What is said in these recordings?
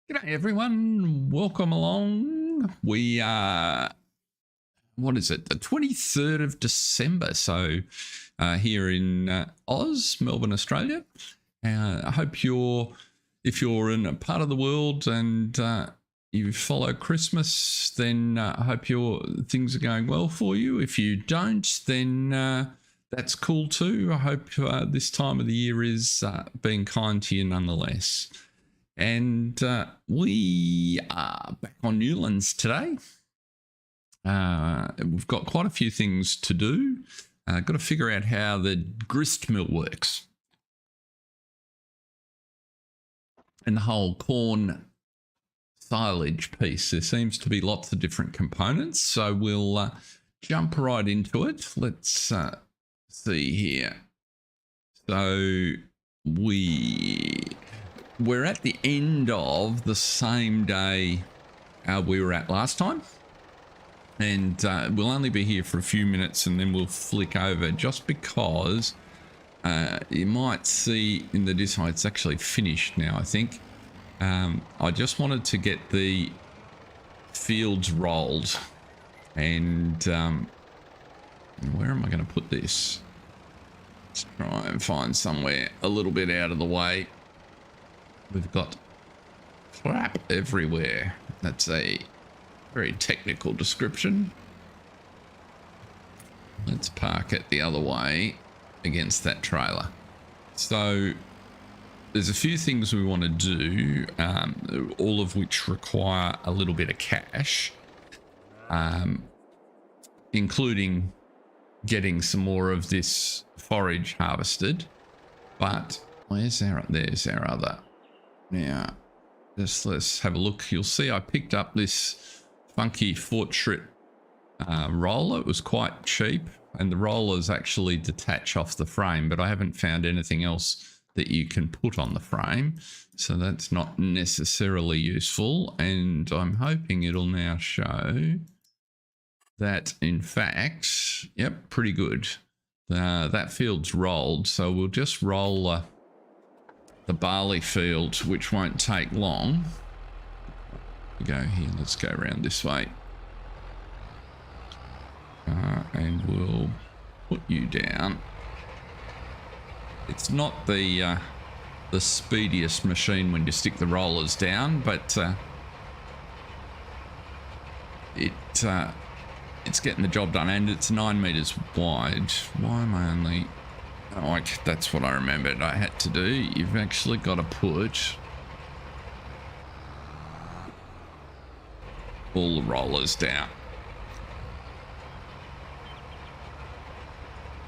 G'day everyone, welcome along. We are, what is it, the 23rd of December, so here in Oz, Melbourne, Australia. I hope if you're in a part of the world and you follow Christmas, then I hope things are going well for you. If you don't, then that's cool too. I hope this time of the year is being kind to you nonetheless. And we are back on Newlands today. We've got quite a few things to do. Got to figure out how the grist mill works. And the whole corn silage piece. There seems to be lots of different components. So we'll jump right into it. Let's see here. So we're at the end of the same day we were at last time, and we'll only be here for a few minutes and then we'll flick over just because you might see in the display it's actually finished now, I think. I just wanted to get the fields rolled, and where am I going to put this? Let's try and find somewhere a little bit out of the way. We've got crap everywhere. That's a very technical description. Let's park it the other way against that trailer. So there's a few things we want to do, all of which require a little bit of cash, including getting some more of this forage harvested. But there's our other. Now, let's have a look. You'll see I picked up this funky Fortschritt roller. It was quite cheap, and the rollers actually detach off the frame, but I haven't found anything else that you can put on the frame, so that's not necessarily useful. And I'm hoping it'll now show that, in fact, yep, pretty good. That field's rolled, so we'll just roll the barley field, which won't take long. We go here, let's go around this way. And we'll put you down. It's not the speediest machine when you stick the rollers down, but it's getting the job done, and it's 9 meters wide. Why am I only... Oh, that's what I remembered I had to do. You've actually got to put all the rollers down.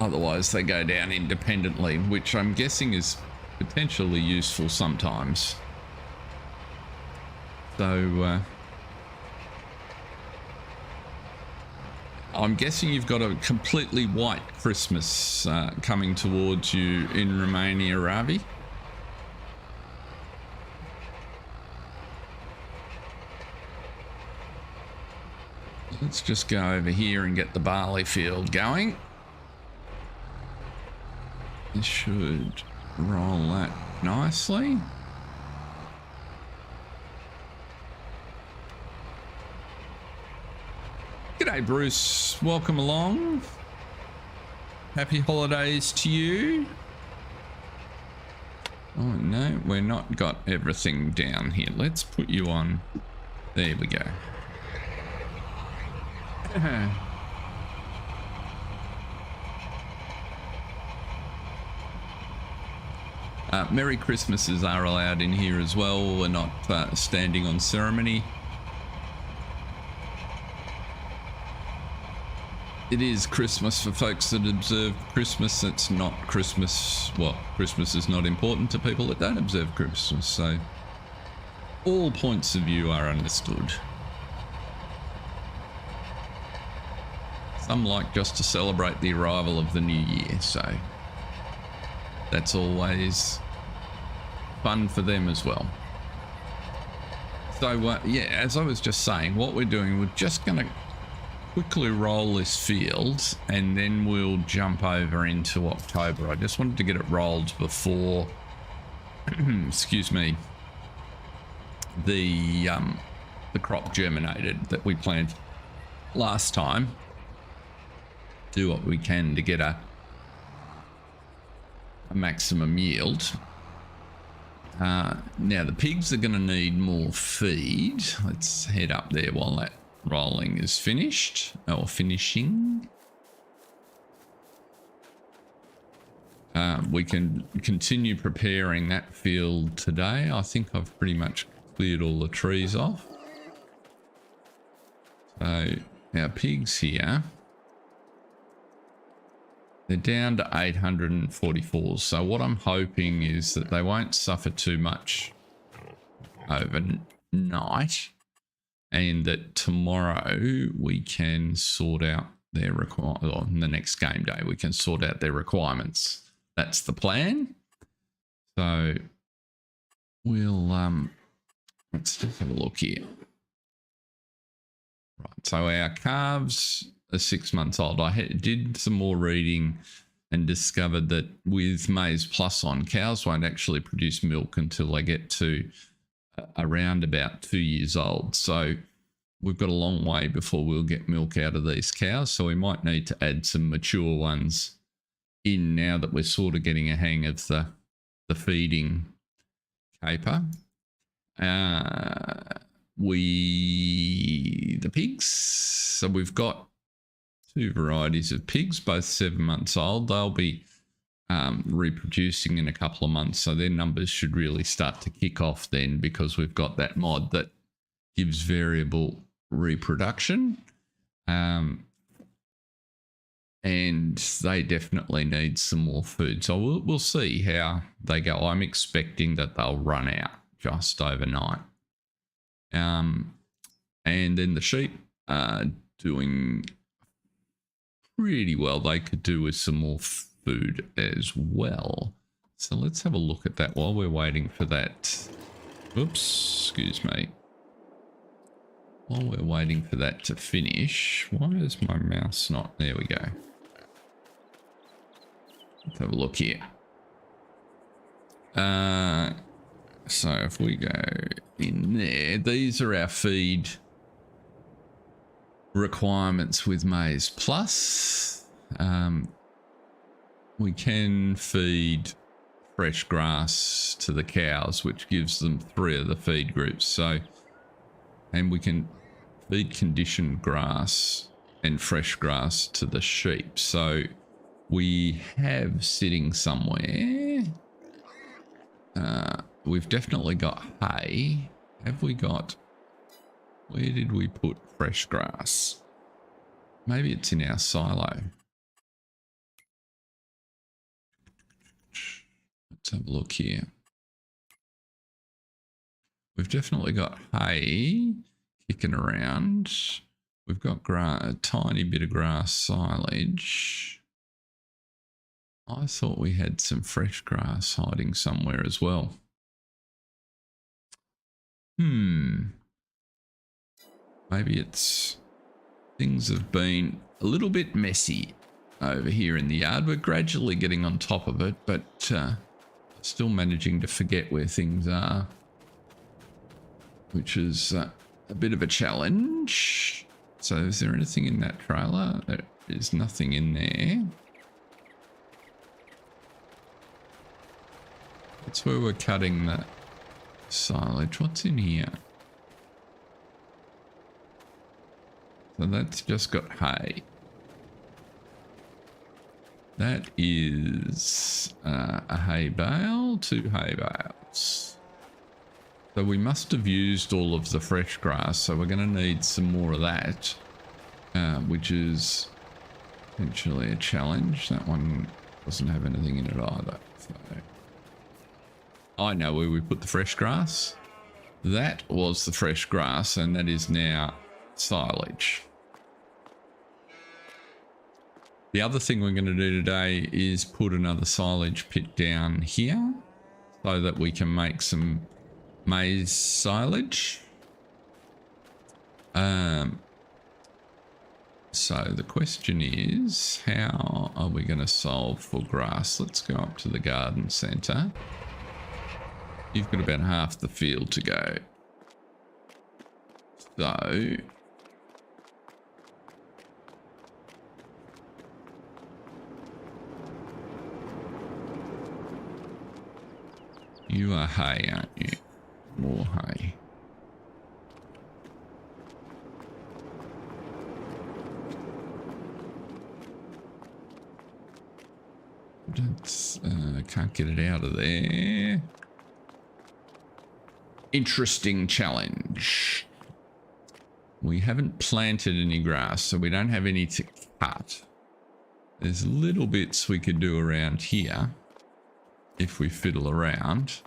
Otherwise they go down independently, which I'm guessing is potentially useful sometimes. So I'm guessing you've got a completely white Christmas coming towards you in Romania, Ravi. Let's just go over here and get the barley field going. This should roll that nicely. G'day Bruce, welcome along. Happy holidays to you. Oh no, we're not got everything down here. Let's put you on. There we go. Merry Christmases are allowed in here as well. We're not standing on ceremony. It is Christmas for folks that observe Christmas. It's not Christmas. Well, Christmas is not important to people that don't observe Christmas. So all points of view are understood. Some like just to celebrate the arrival of the new year. So that's always fun for them as well. So yeah, as I was just saying, what we're doing, we're just going to quickly roll this field and then we'll jump over into October. I just wanted to get it rolled before excuse me, the crop germinated that we planted last time. Do what we can to get a maximum yield. Now the pigs are going to need more feed. Let's head up there while that rolling is finished, or finishing. We can continue preparing that field today. I think I've pretty much cleared all the trees off. So our pigs here, they're down to 844. So what I'm hoping is that they won't suffer too much overnight, and that tomorrow we can sort out their requirements, or in the next game day we can sort out their requirements. That's the plan. So we'll let's just have a look here. Right, so our calves are 6 months old. I did some more reading and discovered that with Maize Plus on, cows won't actually produce milk until they get to around about 2 years old. So we've got a long way before we'll get milk out of these cows. So we might need to add some mature ones in now that we're sort of getting a hang of the feeding caper. The pigs, so we've got 2 varieties of pigs, both 7 months old. They'll be reproducing in a couple of months, so their numbers should really start to kick off then, because we've got that mod that gives variable reproduction. And they definitely need some more food. So we'll see how they go. I'm expecting that they'll run out just overnight. And then the sheep are doing pretty well. They could do with some more food as well. So let's have a look at that while we're waiting for that. Oops, excuse me. While we're waiting for that to finish, why is my mouse not? There we go. Let's have a look here. So if we go in there, these are our feed requirements with Maize Plus. We can feed fresh grass to the cows, which gives them 3 of the feed groups. So, and we can feed conditioned grass and fresh grass to the sheep. So we have sitting somewhere, we've definitely got hay. Have we got, where did we put fresh grass? Maybe it's in our silo. Let's have a look here. We've definitely got hay kicking around. We've got a tiny bit of grass silage. I thought we had some fresh grass hiding somewhere as well. Maybe it's, things have been a little bit messy over here in the yard. We're gradually getting on top of it, but still managing to forget where things are, which is a bit of a challenge. So is there anything in that trailer? There is nothing in there. That's where we're cutting the silage. What's in here? So that's just got hay. That is a hay bale, 2 hay bales. So we must have used all of the fresh grass, so we're going to need some more of that, which is potentially a challenge. That one doesn't have anything in it either. So I know where we put the fresh grass. That was the fresh grass, and that is now silage. The other thing we're going to do today is put another silage pit down here so that we can make some maize silage. So the question is, how are we going to solve for grass? Let's go up to the garden centre. You've got about half the field to go. So you are hay, aren't you? More hay. That's, can't get it out of there. Interesting challenge. We haven't planted any grass, so we don't have any to cut. There's little bits we could do around here if we fiddle around.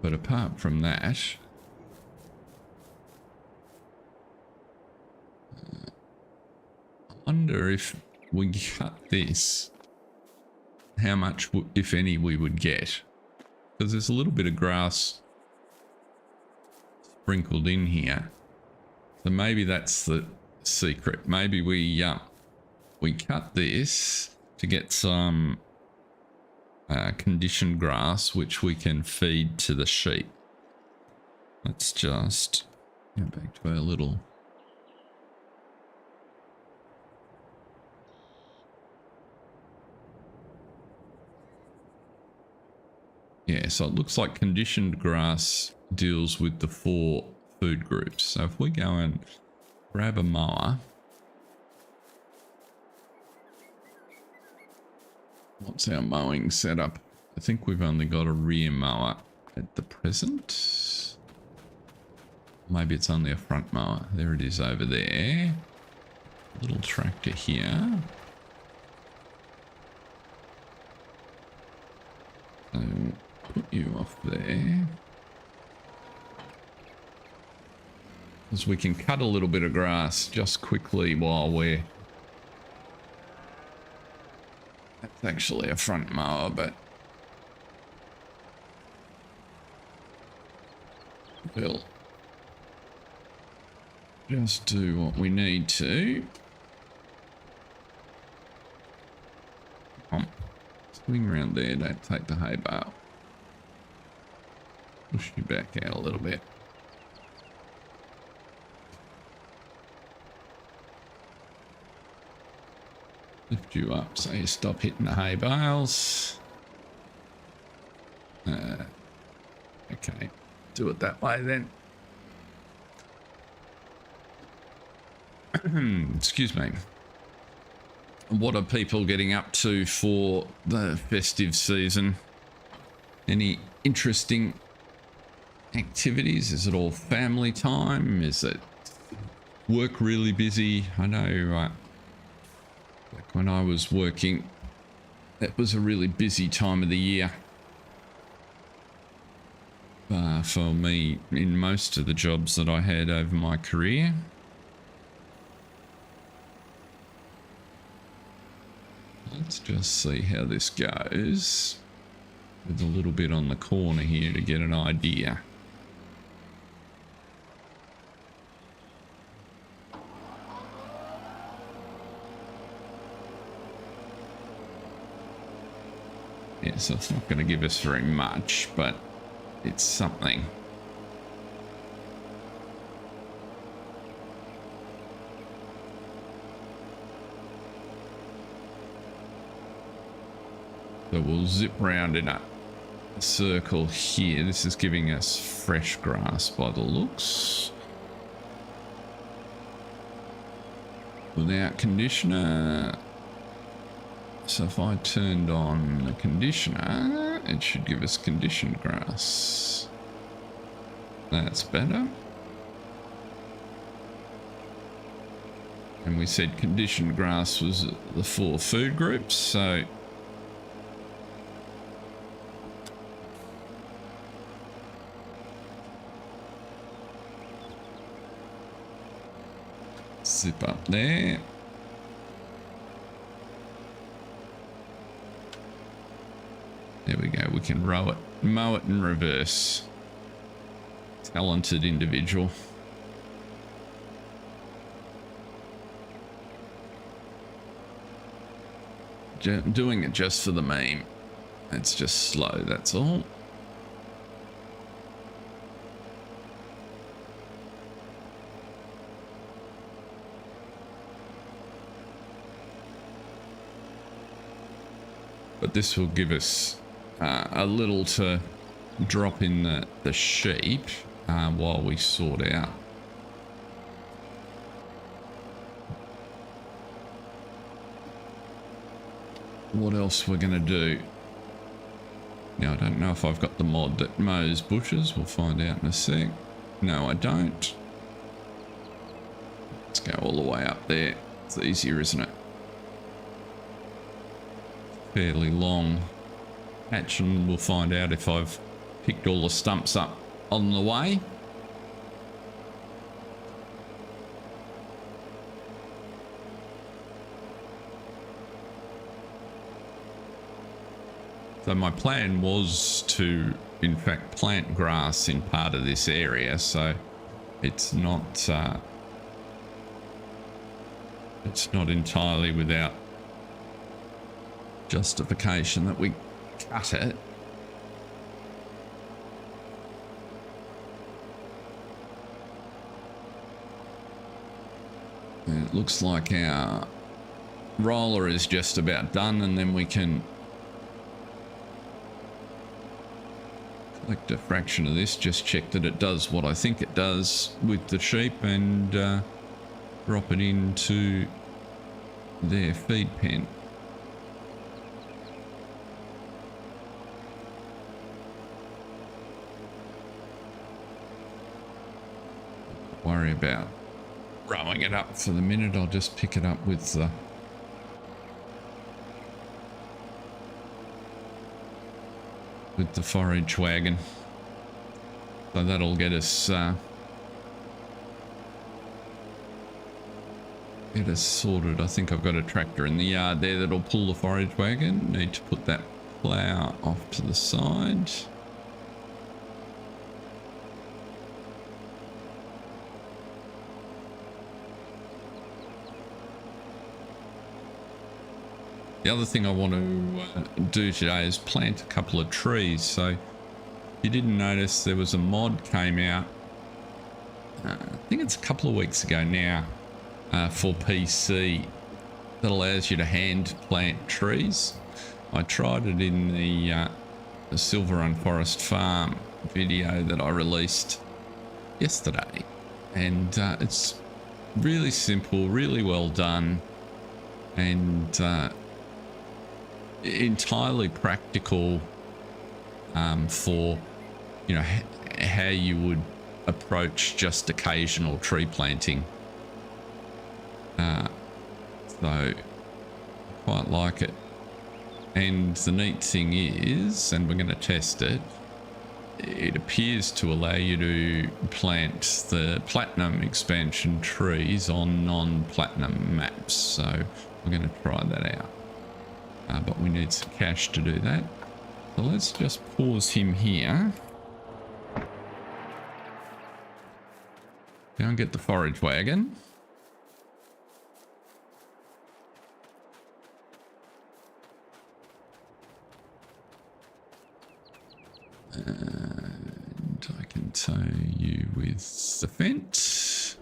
But apart from that, I wonder if we cut this, how much, if any, we would get. Because there's a little bit of grass sprinkled in here. So maybe that's the secret. Maybe we cut this to get some conditioned grass, which we can feed to the sheep. Let's just go back to our little... Yeah, so it looks like conditioned grass deals with the 4 food groups. So if we go and grab a mower, what's our mowing setup? I think we've only got a rear mower at the present. Maybe it's only a front mower. There it is over there. Little tractor here. So put you off there. Because we can cut a little bit of grass just quickly while we're... That's actually a front mower, but... we'll just do what we need to. Swing around there, don't take the hay bale. Push you back out a little bit. Lift you up so you stop hitting the hay bales. Okay, do it that way then. Excuse me. What are people getting up to for the festive season? Any interesting activities? Is it all family time? Is it work really busy? I know like when I was working, that was a really busy time of the year. For me, in most of the jobs that I had over my career. Let's just see how this goes with a little bit on the corner here to get an idea. Yeah, so it's not going to give us very much, but it's something. So we'll zip round in a circle here. This is giving us fresh grass by the looks. Without conditioner. So if I turned on the conditioner, it should give us conditioned grass. That's better. And we said conditioned grass was the 4 food groups, so zip up there. There we go. We can mow it in reverse. Talented individual. Doing it just for the meme. It's just slow, that's all. but this will give us a little to drop in the sheep while we sort out what else we're going to do. Now, I don't know if I've got the mod that mows bushes. We'll find out in a sec. No, I don't. Let's go all the way up there. It's easier, isn't it? Fairly long patch, and we'll find out if I've picked all the stumps up on the way. So my plan was to, in fact, plant grass in part of this area, so it's not entirely without justification that we cut it. And it looks like our roller is just about done, and then we can collect a fraction of this, just check that it does what I think it does with the sheep, and drop it into their feed pen. Worry about rowing it up for the minute. I'll just pick it up with the forage wagon. So that'll get us sorted. I think I've got a tractor in the yard there that'll pull the forage wagon. Need to put that plough off to the side. The other thing I want to do today is plant a couple of trees. So if you didn't notice, there was a mod came out, I think it's a couple of weeks ago now, for PC that allows you to hand plant trees. I tried it in the Silver Run Forest Farm video that I released yesterday, and it's really simple, really well done, and entirely practical for, you know, how you would approach just occasional tree planting. So I quite like it. And the neat thing is, and we're going to test it, it appears to allow you to plant the platinum expansion trees on non-platinum maps. So we're going to try that out. But we need some cash to do that. So let's just pause him here. Go and get the forage wagon. And I can tow you with the fence.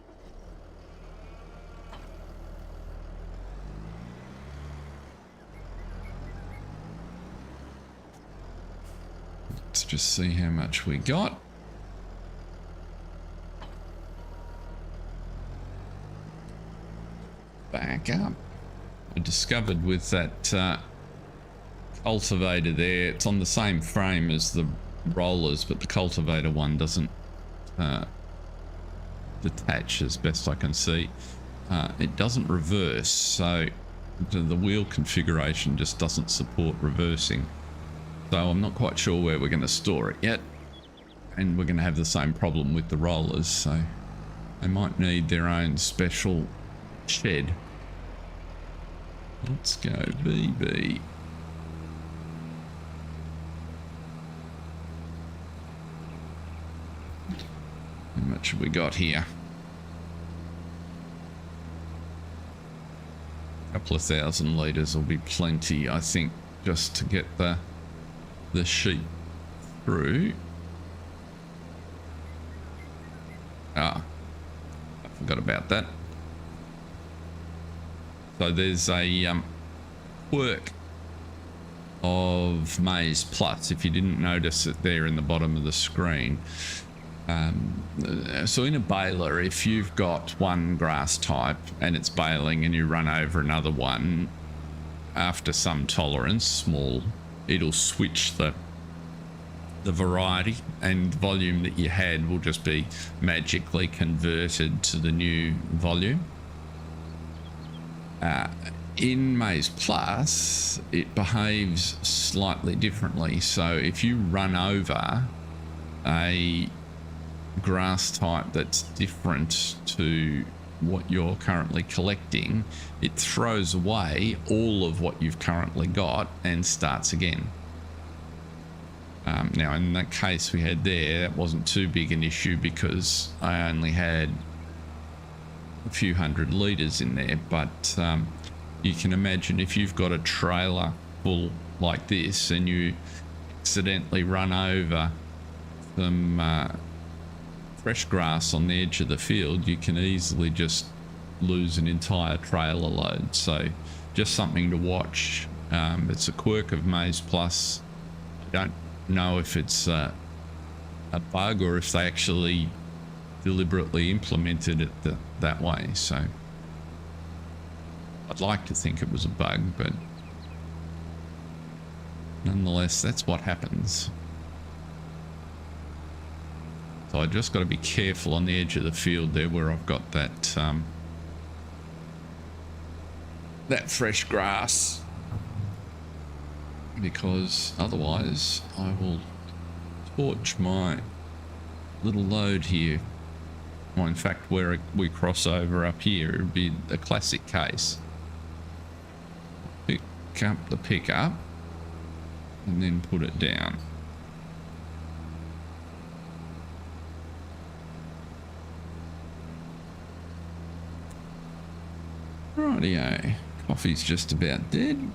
Let's just see how much we got. Back up. I discovered with that cultivator there, it's on the same frame as the rollers, but the cultivator one doesn't detach as best I can see. It doesn't reverse, so the wheel configuration just doesn't support reversing. So I'm not quite sure where we're going to store it yet, and we're going to have the same problem with the rollers, so they might need their own special shed. Let's go BB. How much have we got here? A couple of 1,000 litres will be plenty, I think, just to get the sheep through. I forgot about that. So there's a quirk of Maize Plus, if you didn't notice it there in the bottom of the screen. So in a baler, if you've got one grass type and it's baling and you run over another one, after some tolerance, small, it'll switch the variety, and volume that you had will just be magically converted to the new volume. In Maize Plus, it behaves slightly differently. So if you run over a grass type that's different to what you're currently collecting, it throws away all of what you've currently got and starts again. Now in that case we had there, that wasn't too big an issue because I only had a few hundred litres in there, but you can imagine if you've got a trailer full like this and you accidentally run over some fresh grass on the edge of the field, you can easily just lose an entire trailer load. So just something to watch. It's a quirk of Maize Plus. I don't know if it's a bug or if they actually deliberately implemented it that way. So I'd like to think it was a bug, but nonetheless, that's what happens. So I just got to be careful on the edge of the field there where I've got that that fresh grass, because otherwise I will torch my little load here. Well, in fact, where we cross over up here, it would be a classic case. Pick up the pickup and then put it down. Rightio, coffee's just about dead.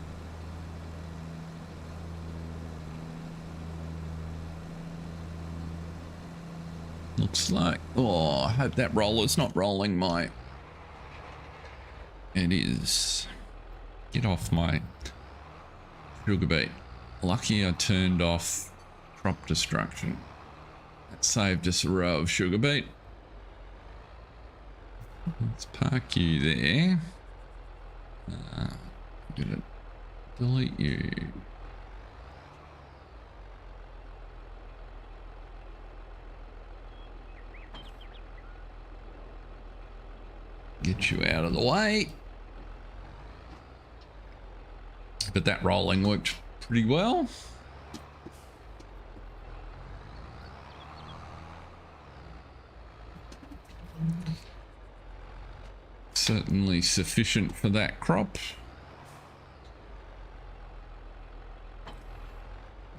Looks like, oh, I hope that roller's not rolling my... It is. Get off my sugar beet. Lucky I turned off crop destruction. That saved us a row of sugar beet. Let's park you there. I'm gonna delete you. Get you out of the way. But that rolling worked pretty well. Certainly sufficient for that crop.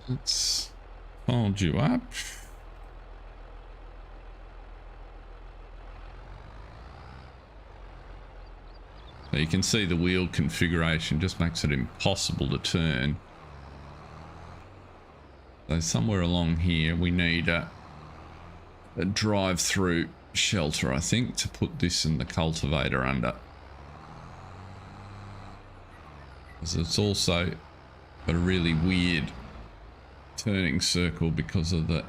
Let's fold you up. So you can see the wheel configuration just makes it impossible to turn. So somewhere along here we need a drive-through shelter, I think, to put this in the cultivator under. Because it's also got a really weird turning circle because of the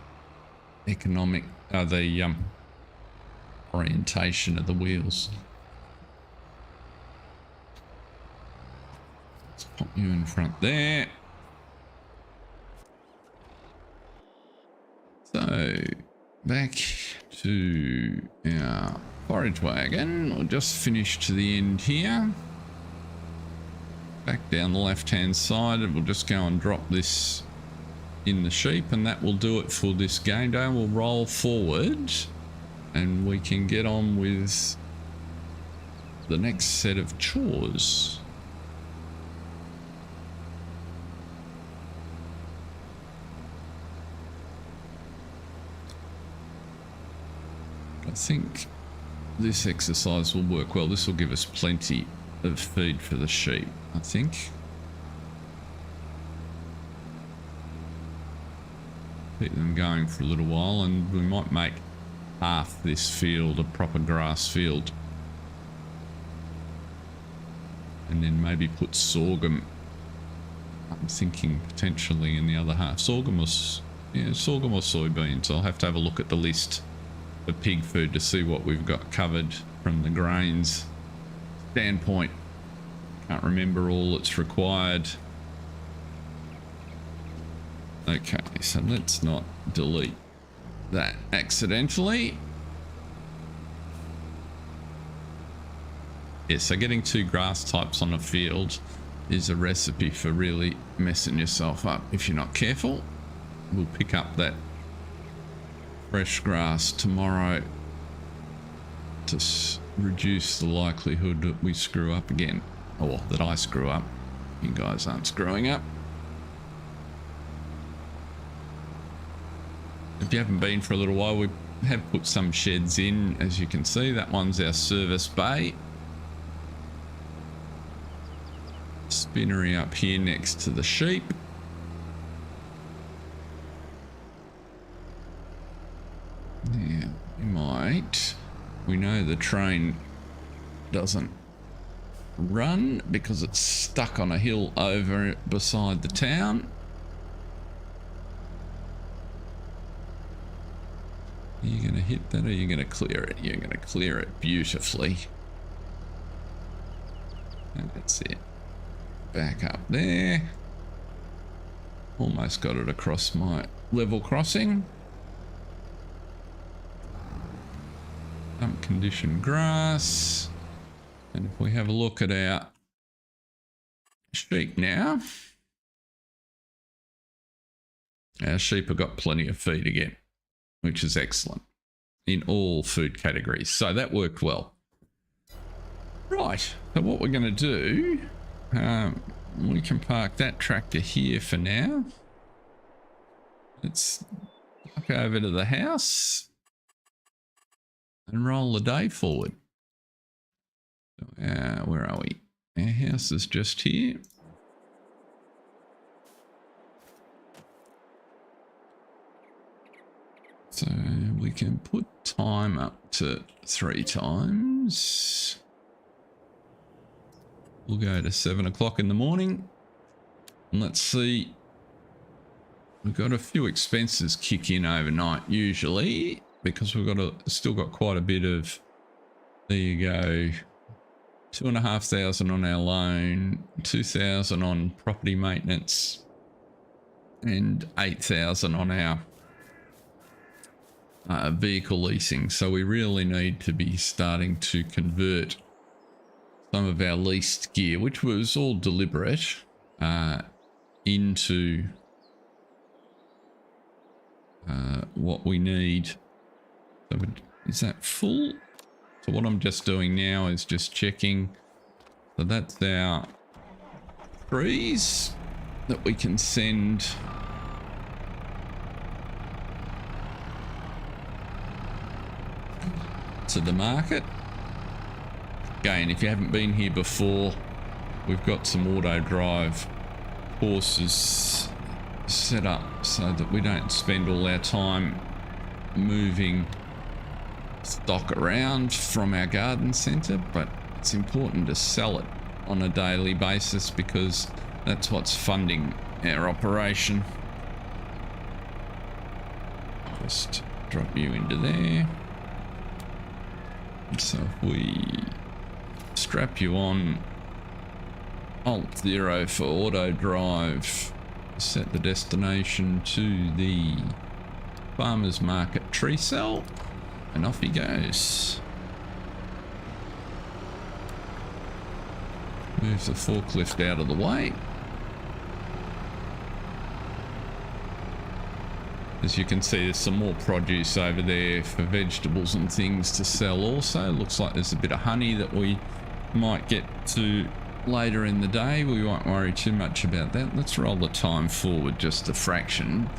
economic, orientation of the wheels. Let's pop you in front there. So back to our forage wagon. We'll just finish to the end here. Back down the left hand side, and we'll just go and drop this in the sheep, and that will do it for this game day. We'll roll forward and we can get on with the next set of chores. I think this exercise will work well. This will give us plenty of feed for the sheep, I think. Keep them going for a little while, and we might make half this field a proper grass field. And then maybe put sorghum up I'm thinking potentially in the other half. Sorghum or soybeans. I'll have to have a look at the list for pig food to see what we've got covered from the grains standpoint. Can't remember all that's required. Okay, so let's not delete that accidentally. Yeah, so getting 2 grass types on a field is a recipe for really messing yourself up if you're not careful. We'll pick up that fresh grass tomorrow to reduce the likelihood that we screw up again, or that I screw up. You guys aren't screwing up. If you haven't been for a little while, we have put some sheds in. As you can see, that one's our service bay. Spinnery up here next to the sheep. Yeah, we know the train doesn't run because it's stuck on a hill over beside the town. Are you going to hit that or are you going to clear it? You're going to clear it beautifully. And that's it. Back up there. Almost got it across my level crossing. Condition grass. And if we have a look at our sheep now, our sheep have got plenty of feed again, which is excellent in all food categories. So that worked well. Right, so what we're going to do, we can park that tractor here for now. Let's walk over to the house and roll the day forward. Where are we? Our house is just here. So we can put time up to 3 times. We'll go to 7 o'clock in the morning. And let's see. We've got a few expenses kick in overnight usually, because we've still got quite a bit of, there you go, 2,500 on our loan, 2,000 on property maintenance, and 8,000 on our vehicle leasing. So we really need to be starting to convert some of our leased gear, which was all deliberate, into what we need. So is that full? So what I'm just doing now is just checking. So that's our trees that we can send to the market. Again, if you haven't been here before, we've got some auto drive horses set up so that we don't spend all our time moving stock around from our garden centre, but it's important to sell it on a daily basis because that's what's funding our operation. Just drop you into there. So if we strap you on Alt 0 for auto drive, set the destination to the farmer's market tree cell, and off he goes. Move the forklift out of the way. As you can see, there's some more produce over there for vegetables and things to sell also. Looks like there's a bit of honey that we might get to later in the day. We won't worry too much about that. Let's roll the time forward just a fraction.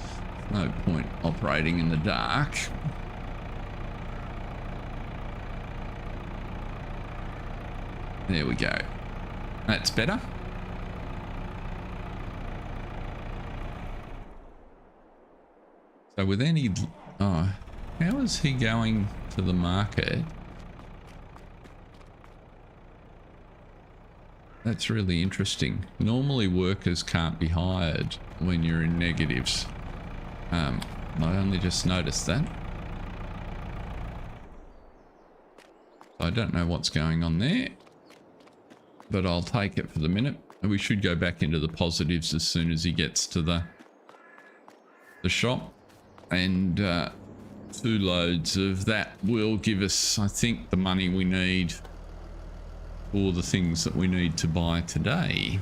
No point operating in the dark. There we go. That's better. So with any... Oh, how is he going to the market? That's really interesting. Normally workers can't be hired when you're in negatives. I only just noticed that. I don't know what's going on there, but I'll take it for the minute. And we should go back into the positives as soon as he gets to the shop. And 2 loads of that will give us, I think, the money we need for the things that we need to buy today.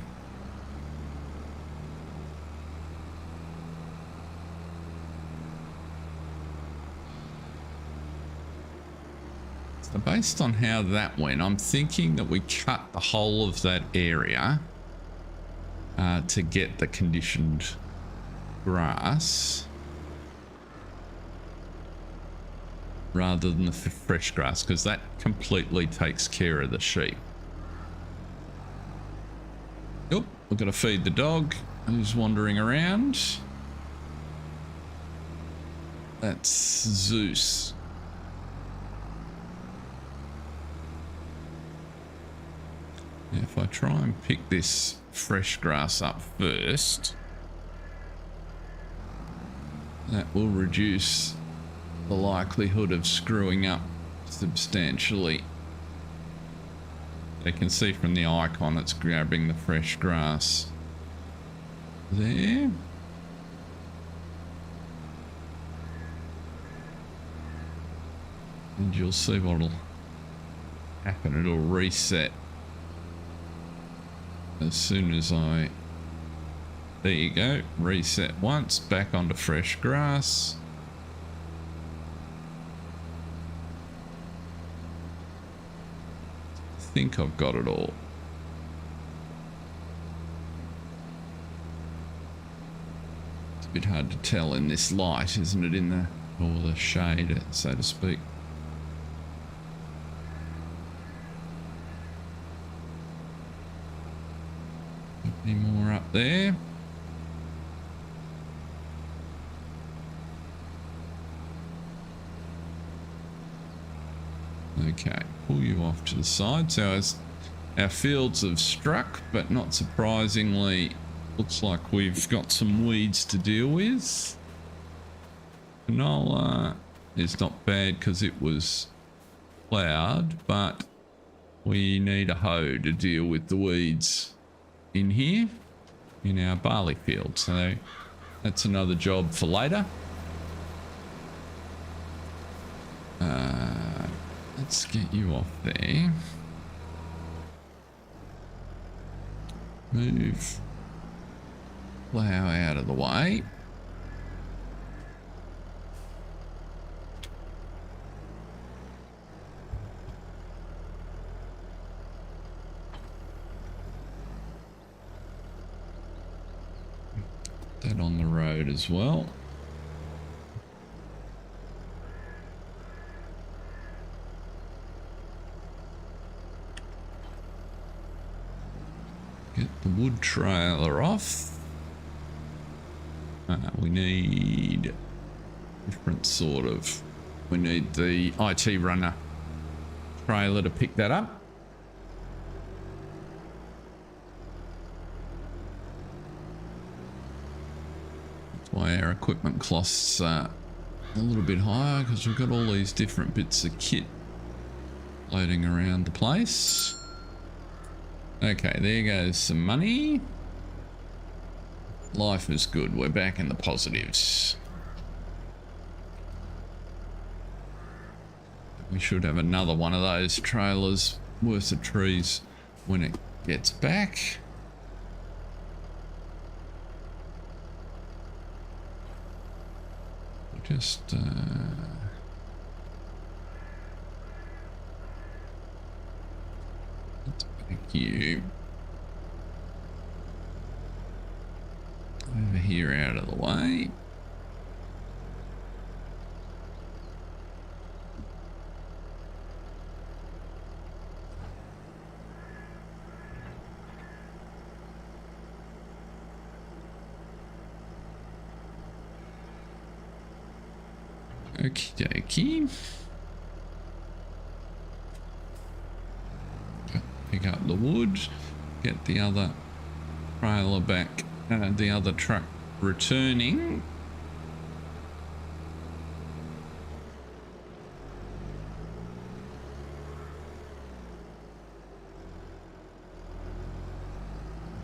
So based on how that went, I'm thinking that we cut the whole of that area to get the conditioned grass rather than the fresh grass, because that completely takes care of the sheep. Yep, we've got to feed the dog who's wandering around. That's Zeus. If I try and pick this fresh grass up first, that will reduce the likelihood of screwing up substantially. You can see from the icon it's grabbing the fresh grass there. And you'll see what'll happen. It'll reset as soon as I... There you go. Reset once, back onto fresh grass. I think I've got it all. It's a bit hard to tell in this light, isn't it? In the, or the shade, so to speak. Any more up there? Okay, pull you off to the side. So our fields have struck, but not surprisingly, looks like we've got some weeds to deal with. Canola is not bad because it was ploughed, but we need a hoe to deal with the weeds in here in our barley field. So that's another job for later. Let's get you off there. Move plough out of the way. That on the road as well. Get the wood trailer off. We need different sort of... We need the IT runner trailer to pick that up. That's why our equipment costs a little bit higher, because we've got all these different bits of kit floating around the place. Okay, there goes some money. Life is good. We're back in the positives. We should have another one of those trailers worth of trees when it gets back. Just let's back you over here out of the way. Okie dokie. Pick up the wood. get the other trailer back, the other truck returning.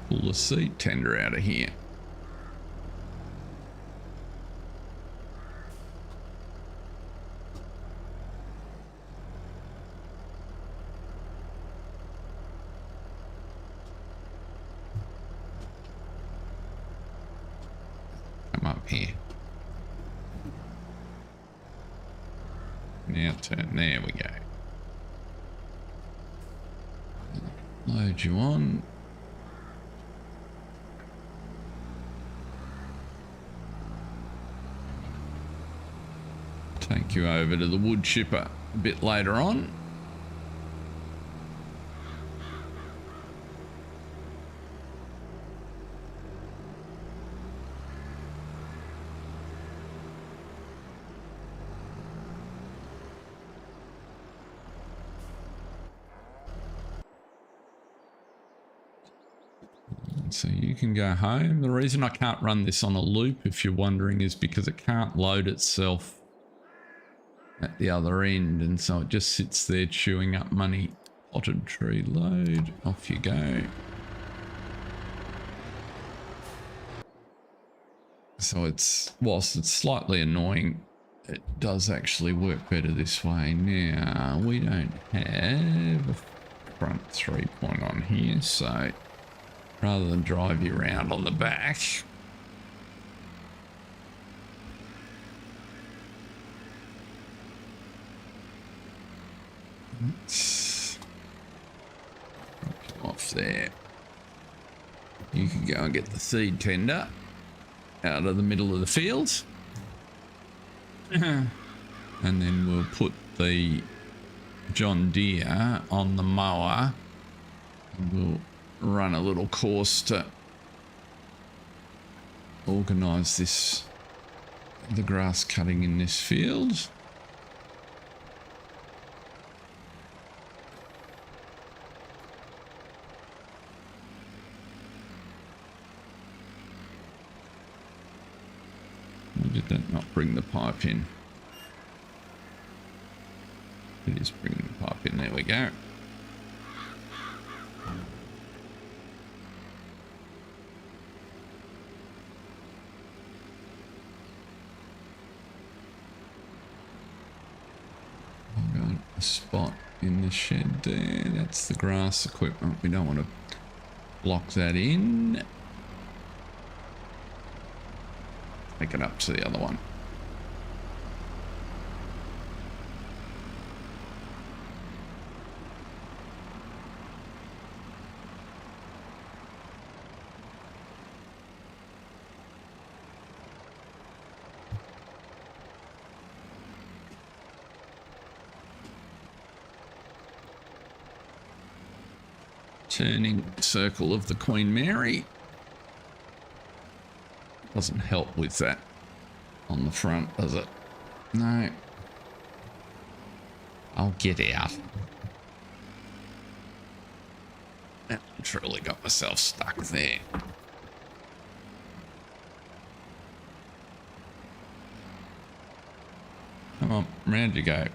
Pull the seed tender out of here. Come up here. Now turn. There we go. Load you on. Take you over to the wood chipper a bit later on. So you can go home. The reason I can't run this on a loop, if you're wondering, is because it can't load itself at the other end, and so it just sits there chewing up money. Potted tree load, off you go. So it's, whilst it's slightly annoying, it does actually work better this way. Now we don't have a front 3-point on here, so rather than drive you around on the back, let's come off there. You can go and get the seed tender out of the middle of the field. And then we'll put the John Deere on the mower. And we'll run a little course to organise this, the grass cutting in this field. Why did that not bring the pipe in? It is bringing the pipe in. There we go. I've got a spot in the shed there. That's the grass equipment. We don't want to block that in. Take it up to the other one. Turning circle of the Queen Mary. Doesn't help with that on the front, does it? No. I'll get out. I truly got myself stuck there. Come on, round you go.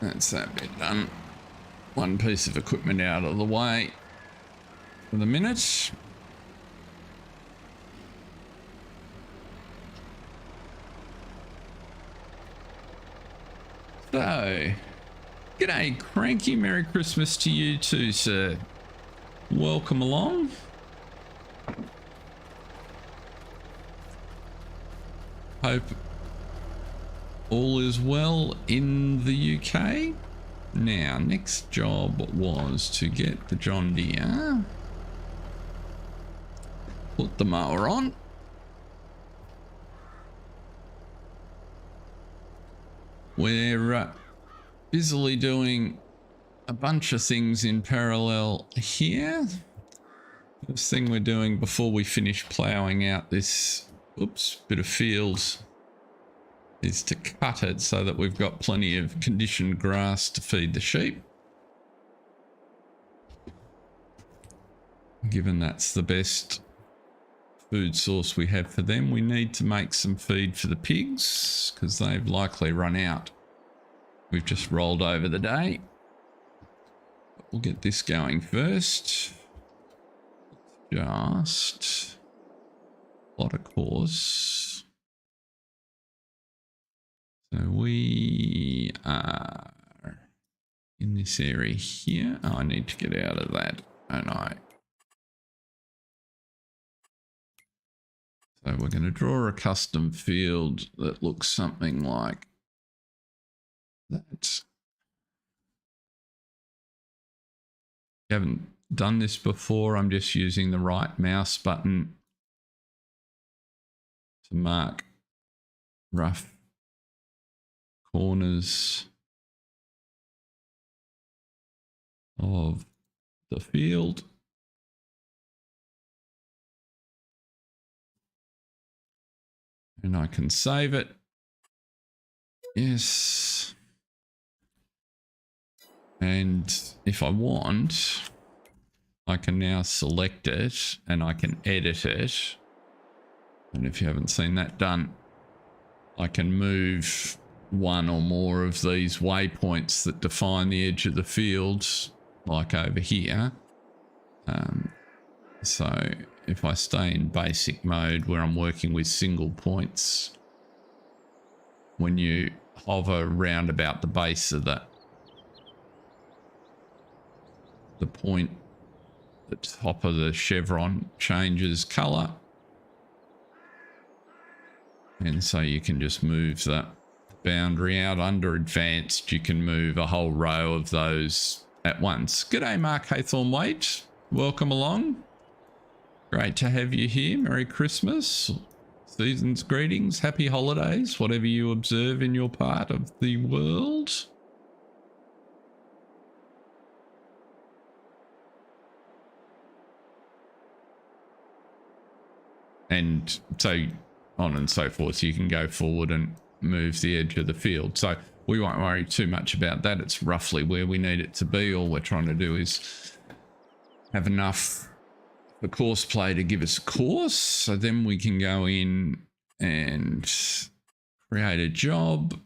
That's that bit done. One piece of equipment out of the way for the minute. So, g'day Cranky, Merry Christmas to you too, sir. Welcome along. Hope all is well in the UK. Now, next job was to get the John Deere, put the mower on, we're busily doing a bunch of things in parallel here. First thing we're doing before we finish ploughing out this bit of field is to cut it so that we've got plenty of conditioned grass to feed the sheep. Given that's the best food source we have for them, we need to make some feed for the pigs because they've likely run out. We've just rolled over the day. We'll get this going first. Just plot a course. So we are in this area here. Oh, I need to get out of that, don't I? So we're going to draw a custom field that looks something like that. I haven't done this before. I'm just using the right mouse button to mark rough corners of the field. And I can save it. Yes. And if I want, I can now select it and I can edit it. And if you haven't seen that done, I can move one or more of these waypoints that define the edge of the field, like over here. So if I stay in basic mode where I'm working with single points, when you hover round about the base of the point, the top of the chevron changes color. And so you can just move the boundary out. Under advanced, you can move a whole row of those at once. G'day, Mark Haythorne-Waite. Welcome along. Great to have you here. Merry Christmas. Season's greetings. Happy holidays, whatever you observe in your part of the world. And so on and so forth. So you can go forward and move the edge of the field. So we won't worry too much about that. It's roughly where we need it to be. All we're trying to do is have enough the course play to give us a course. So then we can go in and create a job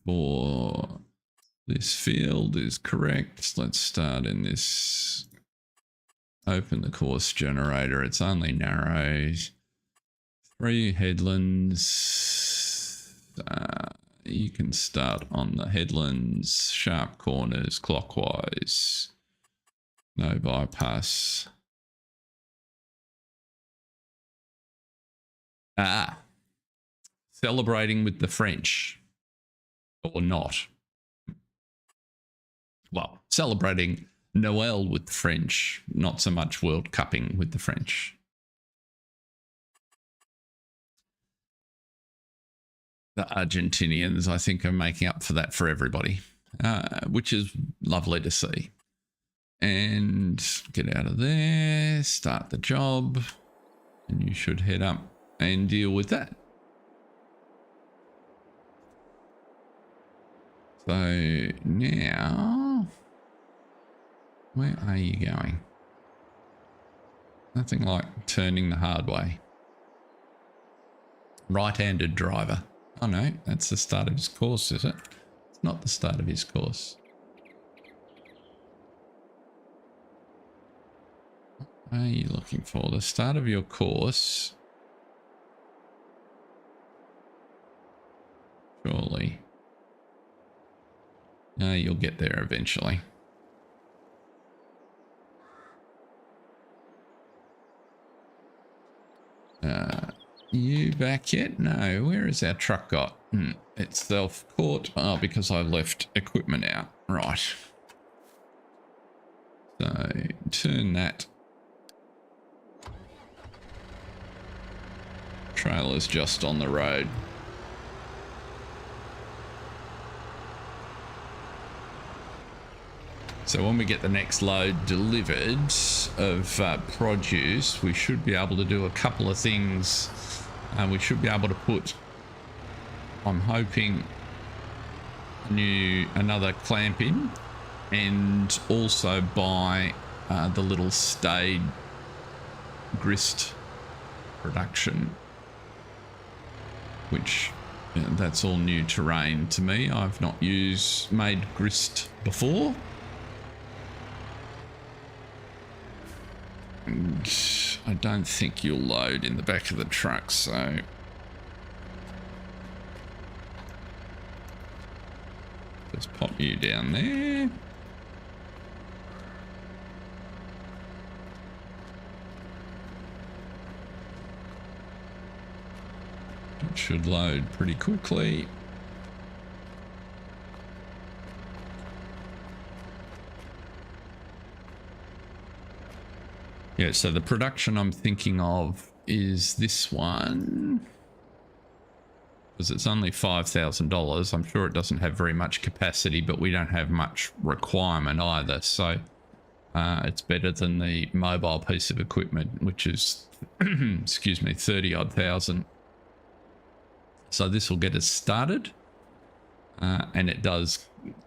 for this field is correct. Let's start in this. Open the course generator. It's only narrows. 3 headlands. You can start on the headlands, sharp corners, clockwise. No bypass. Celebrating with the French. Or not. Well, celebrating Noel with the French, not so much World Cupping with the French. The Argentinians, I think, are making up for that for everybody, which is lovely to see. And get out of there, start the job, and you should head up and deal with that. So now, where are you going? Nothing like turning the hard way. Right-handed driver. Oh no, that's the start of his course, is it? It's not the start of his course. What are you looking for? The start of your course? Surely. You'll get there eventually. You back yet? No. Where is our truck got? It's self-caught. Oh, because I left equipment out. Right. So turn that. Trailer's just on the road. So when we get the next load delivered of produce, we should be able to do a couple of things. We should be able to put, I'm hoping, another clamp in, and also buy the little stayed grist production, which that's all new terrain to me. I've not made grist before. And I don't think you'll load in the back of the truck, so just pop you down there. It should load pretty quickly. Yeah, so the production I'm thinking of is this one, because it's only $5,000. I'm sure it doesn't have very much capacity, but we don't have much requirement either. So it's better than the mobile piece of equipment, which is, excuse me, 30-odd thousand. So this will get us started. And it does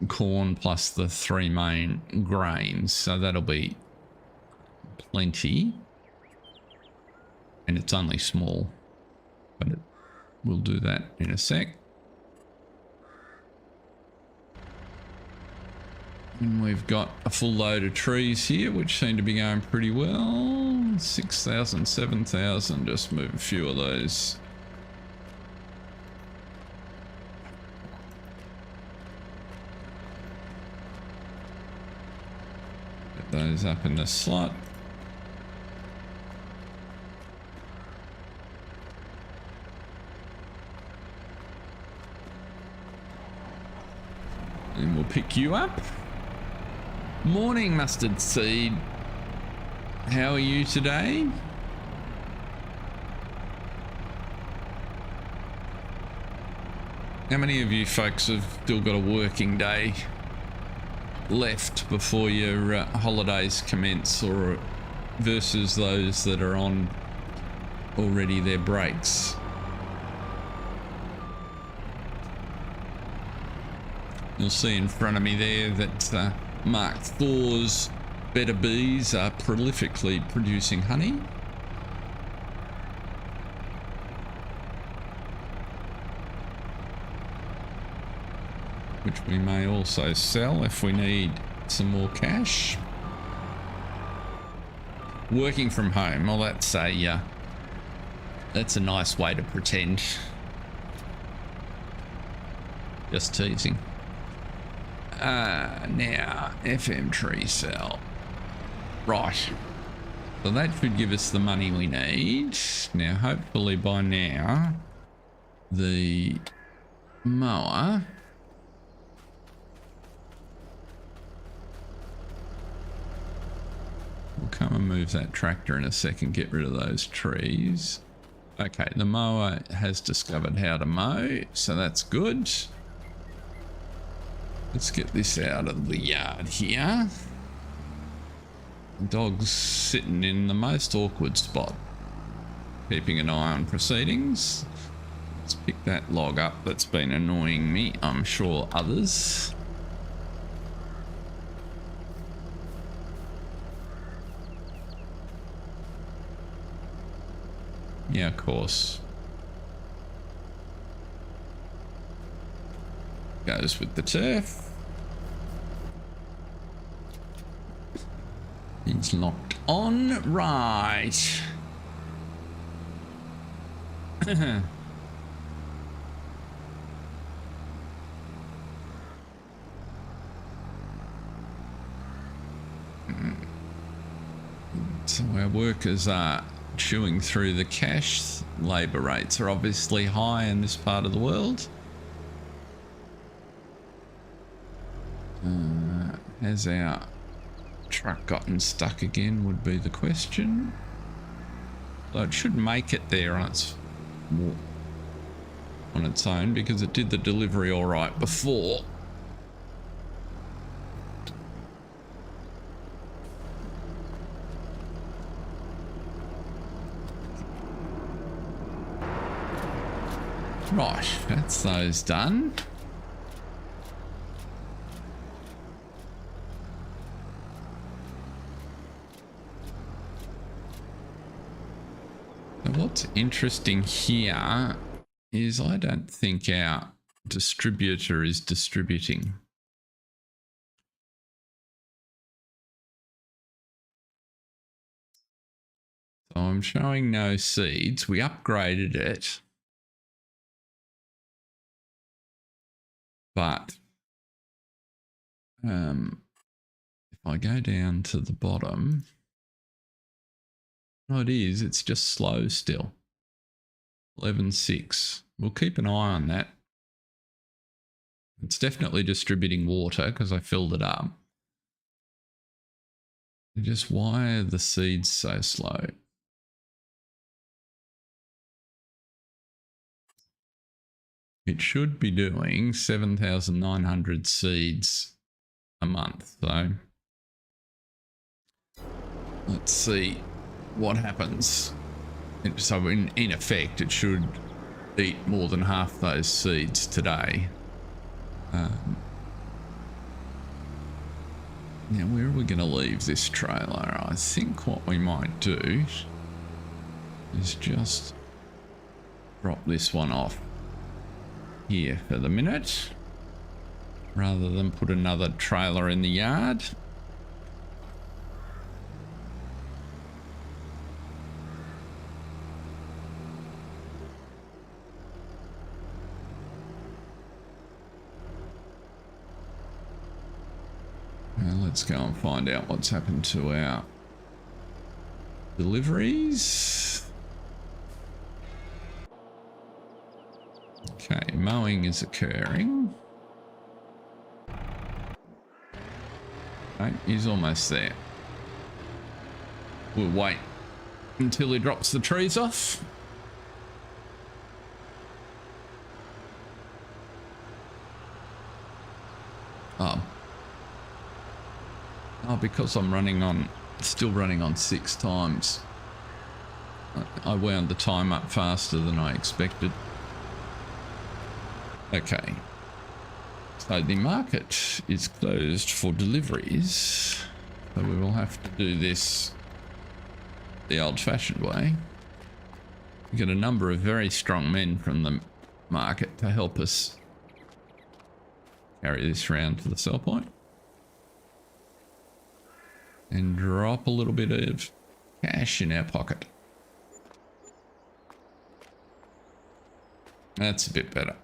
corn plus the 3 main grains. So that'll be plenty, and it's only small, but we'll do that in a sec. And we've got a full load of trees here, which seem to be going pretty well. 6,000, 7,000. Just move a few of those. Get those up in the slot. And we'll pick you up. Morning, mustard seed. How are you today? How many of you folks have still got a working day left before your holidays commence, or versus those that are on already their breaks? You'll see in front of me there that Mark IV's better bees are prolifically producing honey. Which we may also sell if we need some more cash. Working from home, well, that's a nice way to pretend. Just teasing. Now, FM tree cell. Right. So that should give us the money we need. Now, hopefully by now, the mower will come and move that tractor in a second, get rid of those trees. Okay, the mower has discovered how to mow, so that's good. Let's get this out of the yard here. The dog's sitting in the most awkward spot, keeping an eye on proceedings. Let's pick that log up that's been annoying me, I'm sure others. Yeah, of course. Goes with the turf. It's locked on. Right. So our workers are chewing through the cash. Labour rates are obviously high in this part of the world. Has our truck gotten stuck again would be the question. So it should make it there on its own, because it did the delivery all right before. Right, that's those done. So what's interesting here is I don't think our distributor is distributing. So I'm showing no seeds. We upgraded it. But if I go down to the bottom, oh, it's just slow still. 11.6. We'll keep an eye on that. It's definitely distributing water because I filled it up. Just why are the seeds so slow? It should be doing 7,900 seeds a month. So let's see what happens. So in effect, it should eat more than half those seeds today. Now, where are we going to leave this trailer? I think what we might do is just drop this one off here for the minute, rather than put another trailer in the yard. Let's go and find out what's happened to our deliveries. Okay, mowing is occurring. Okay, he's almost there. We'll wait until he drops the trees off. Oh, because I'm still running on 6 times. I wound the time up faster than I expected. Okay. So the market is closed for deliveries. So we will have to do this the old-fashioned way. We get a number of very strong men from the market to help us carry this round to the sell point. And drop a little bit of cash in our pocket. That's a bit better.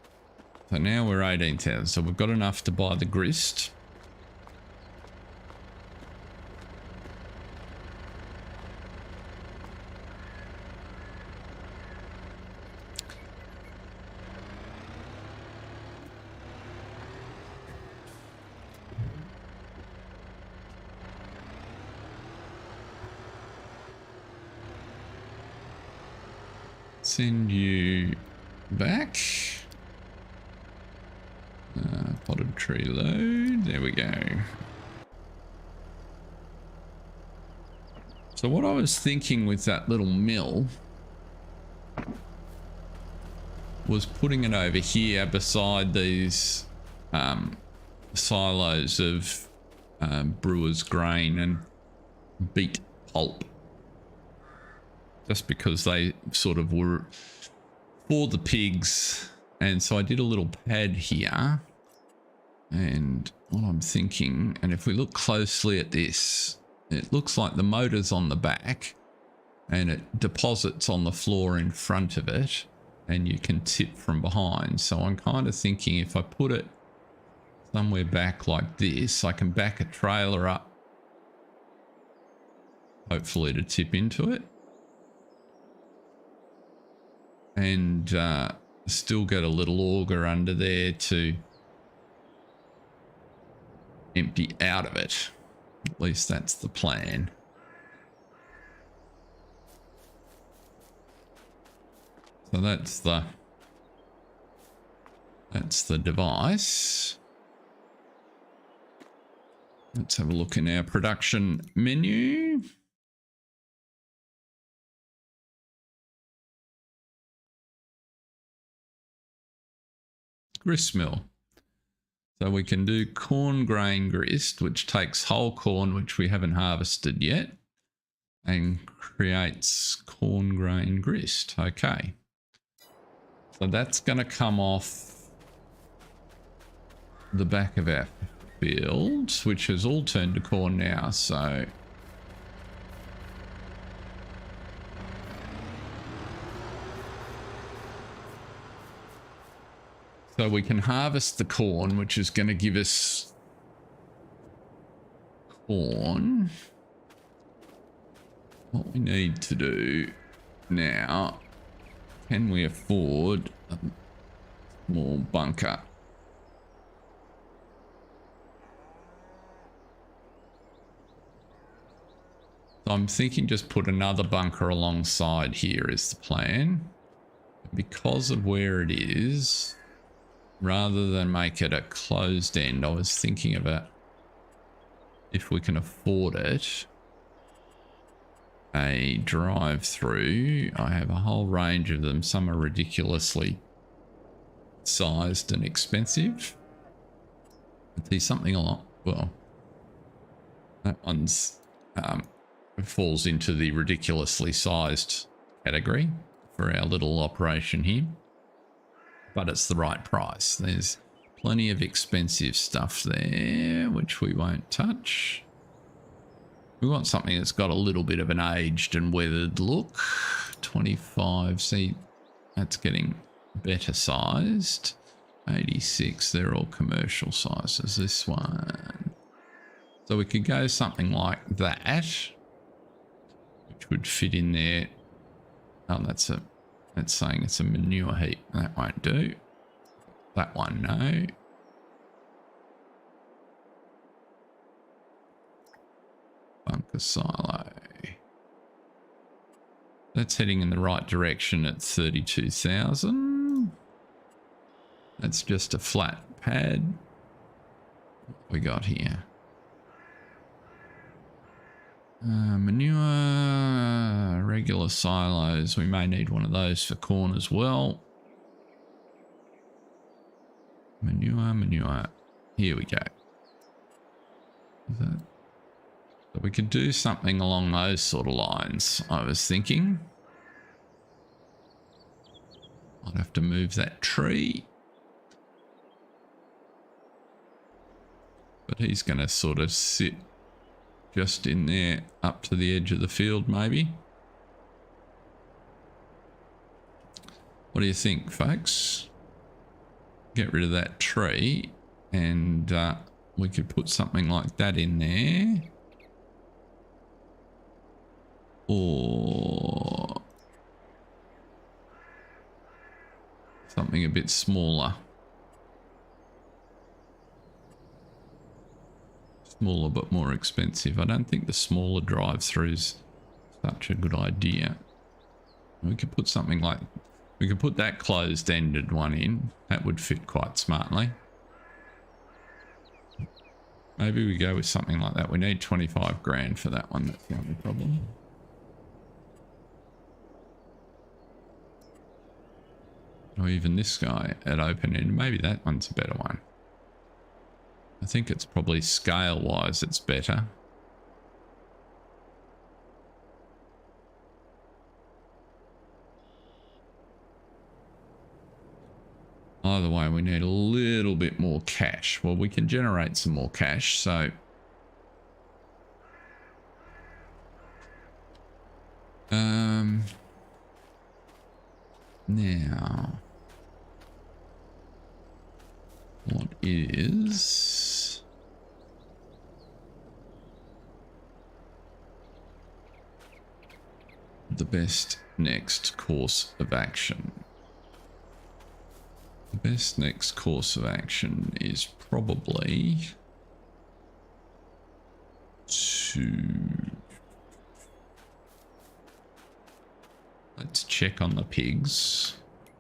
So now we're 18,000. So we've got enough to buy the grist. Send you back. Potted tree load. There we go. So what I was thinking with that little mill was putting it over here beside these silos of brewer's grain and beet pulp. Just because they sort of were for the pigs. And so I did a little pad here. And what I'm thinking, and if we look closely at this, it looks like the motor's on the back and it deposits on the floor in front of it and you can tip from behind. So I'm kind of thinking if I put it somewhere back like this, I can back a trailer up, hopefully to tip into it. And still got a little auger under there to empty out of it. At least that's the plan. So that's the device. Let's have a look in our production menu. grist mill. So we can do corn grain grist, which takes whole corn, which we haven't harvested yet, and creates corn grain grist. Okay. So that's going to come off the back of our field, which has all turned to corn now. So we can harvest the corn, which is going to give us corn. What we need to do now, can we afford a small bunker? So I'm thinking just put another bunker alongside here is the plan. Because of where it is, rather than make it a closed end, I was thinking about if we can afford it, a drive-through. I have a whole range of them. Some are ridiculously sized and expensive. But there's something along, well, that one's falls into the ridiculously sized category for our little operation here. But it's the right price. There's plenty of expensive stuff there, which we won't touch. We want something that's got a little bit of an aged and weathered look. 25, see, that's getting better sized. 86, they're all commercial sizes. This one. So we could go something like that, which would fit in there. Oh, that's saying it's a manure heap. That won't do. That one, no. Bunker silo. That's heading in the right direction at 32,000. That's just a flat pad. What we got here? Manure, regular silos. We may need one of those for corn as well. Manure. Here we go. Is that? So we could do something along those sort of lines, I was thinking. I'd have to move that tree. But he's going to sort of sit just in there up to the edge of the field, maybe. What do you think, folks? Get rid of that tree and we could put something like that in there. Or something a bit smaller. Smaller but more expensive. I don't think the smaller drive-throughs such a good idea. We could put something like, we could put that closed-ended one in. That would fit quite smartly. Maybe we go with something like that. We need 25 grand for that one. That's the only problem. Or even this guy at open end. Maybe that one's a better one. I think it's probably scale-wise it's better. Either way, we need a little bit more cash. Well, we can generate some more cash, so... Now... What is... the best next course of action? The best next course of action is probably to... Let's check on the pigs.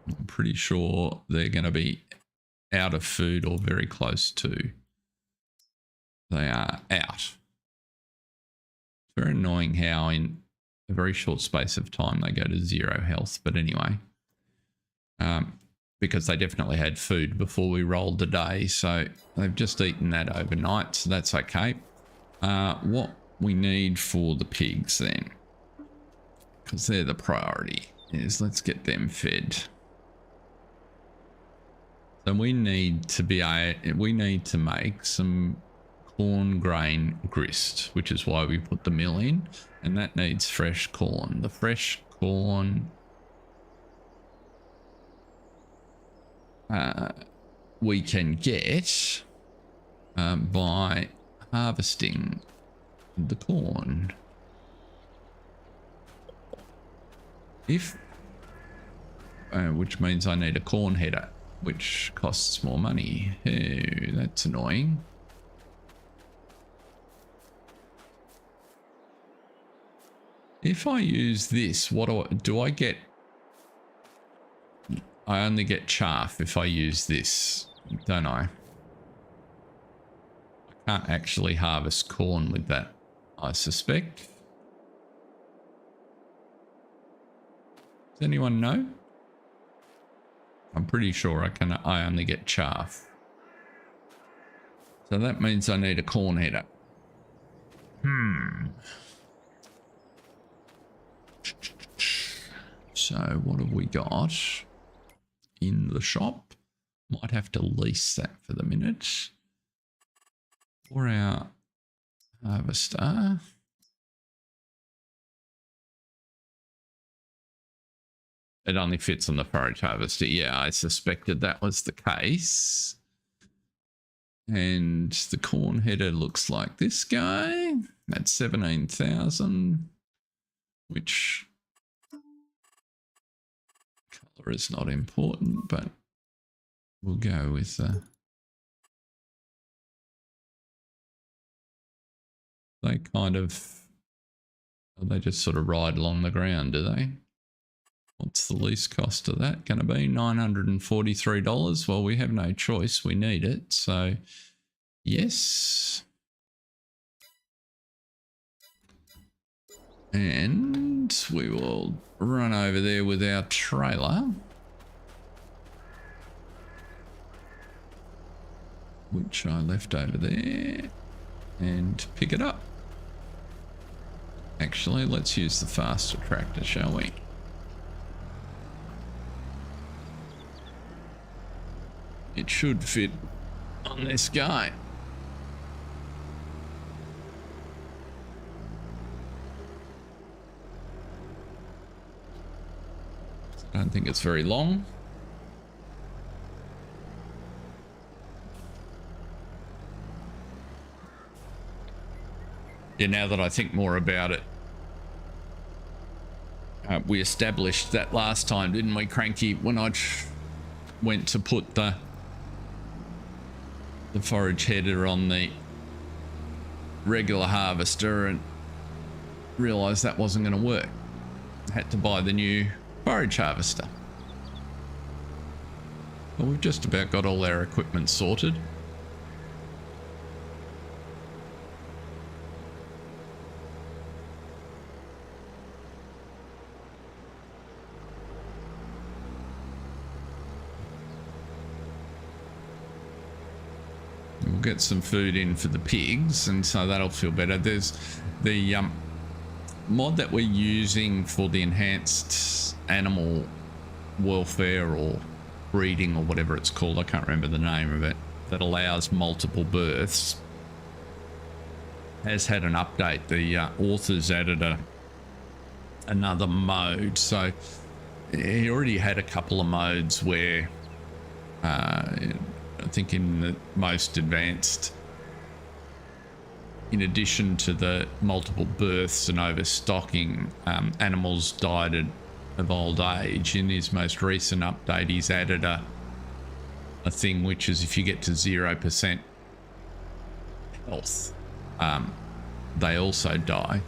I'm pretty sure they're going to be out of food or very close to. They are out. It's very annoying how in a very short space of time they go to 0 health. But anyway, because they definitely had food before we rolled the day. So they've just eaten that overnight, so that's okay. What we need for the pigs then, because they're the priority, is let's get them fed. So we need to make some corn grain grist, which is why we put the mill in, and that needs fresh corn. The fresh corn we can get by harvesting the corn. Which means I need a corn header, which costs more money. Oh, that's annoying. If I use this, what do I get? I only get chaff if I use this, don't I? I can't actually harvest corn with that, I suspect. Does anyone know? I'm pretty sure I only get chaff. So that means I need a corn header. So what have we got in the shop? Might have to lease that for the minute. For our harvester. It only fits on the forage harvester. Yeah, I suspected that was the case. And the corn header looks like this guy. That's 17,000, which color is not important, but we'll go with they just sort of ride along the ground, do they? What's the least cost of that going to be? $943. Well, we have no choice. We need it. So, yes. And we will run over there with our trailer, which I left over there, and pick it up. Actually, let's use the faster tractor, shall we? It should fit on this guy. I don't think it's very long. Yeah, now that I think more about it, we established that last time, didn't we, Cranky, when I went to put the forage header on the regular harvester and realized that wasn't going to work. Had to buy the new forage harvester. Well, we've just about got all our equipment sorted. We'll get some food in for the pigs, and so that'll feel better. There's the mod that we're using for the enhanced animal welfare or breeding or whatever it's called. I can't remember the name of it. That allows multiple births. Has had an update. The authors added another mode. So he already had a couple of modes where I think in the most advanced, in addition to the multiple births and overstocking, animals died of old age. In his most recent update, he's added a thing which is if you get to 0% health, they also die.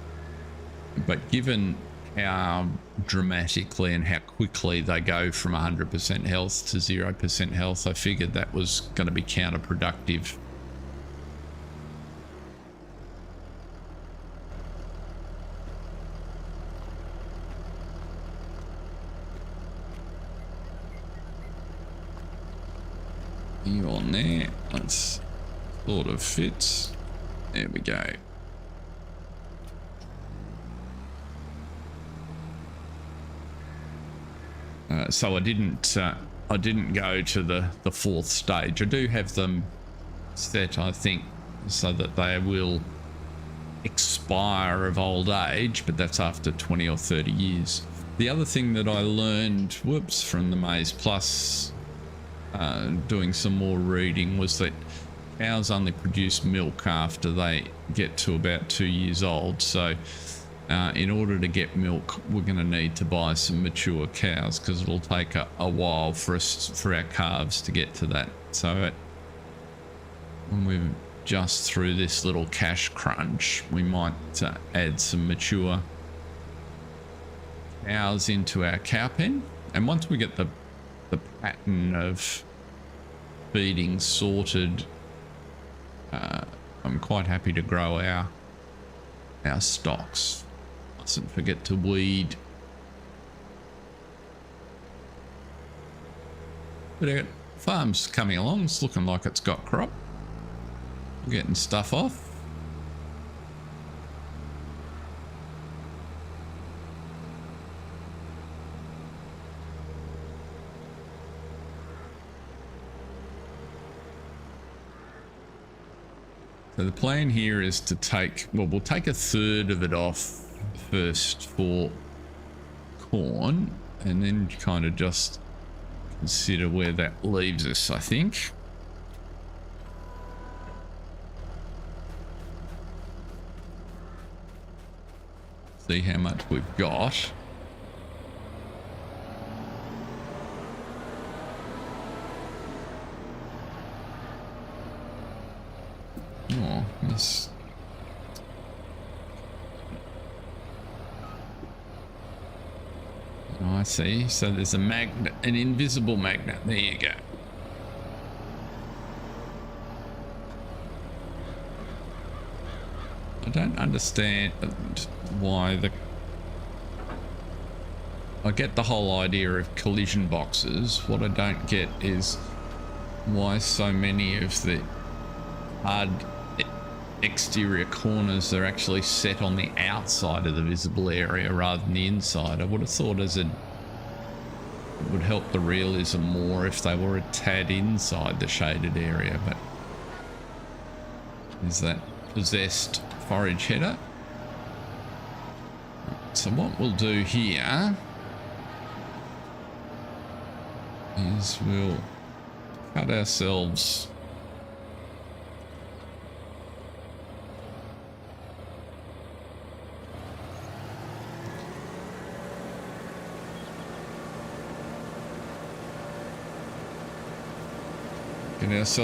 But given how dramatically and how quickly they go from 100% health to 0% health, I figured that was going to be counterproductive. on there. That's sort of fits. There we go. So I didn't go to the fourth stage. I do have them set, I think, so that they will expire of old age, but that's after 20 or 30 years. The other thing that I learned, from the Maize Plus, doing some more reading, was that cows only produce milk after they get to about 2 years old. So in order to get milk, we're going to need to buy some mature cows, because it'll take a while for our calves to get to that. So when we're just through this little cash crunch, we might add some mature cows into our cow pen. And once we get the pattern of feeding sorted, I'm quite happy to grow our stocks. Mustn't forget to weed. But our farm's coming along. It's looking like it's got crop. We're getting stuff off. So the plan here is to take, well, we'll take a third of it off first for corn, and then kind of just consider where that leaves us, I think. See how much we've got. Oh, this. Oh, I see. So there's a magnet, an invisible magnet. There you go. I don't understand why I get the whole idea of collision boxes. What I don't get is why so many of the hard exterior corners are actually set on the outside of the visible area rather than the inside. I would have thought it would help the realism more if they were a tad inside the shaded area, but is that possessed forage header? So what we'll do here is we'll cut ourselves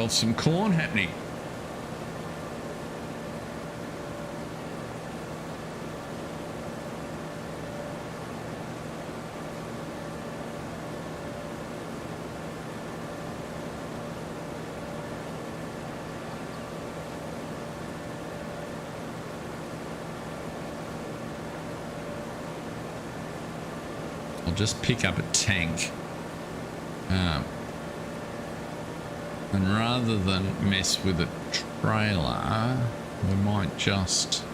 some corn happening. I'll just pick up a tank. And rather than mess with a trailer, we might just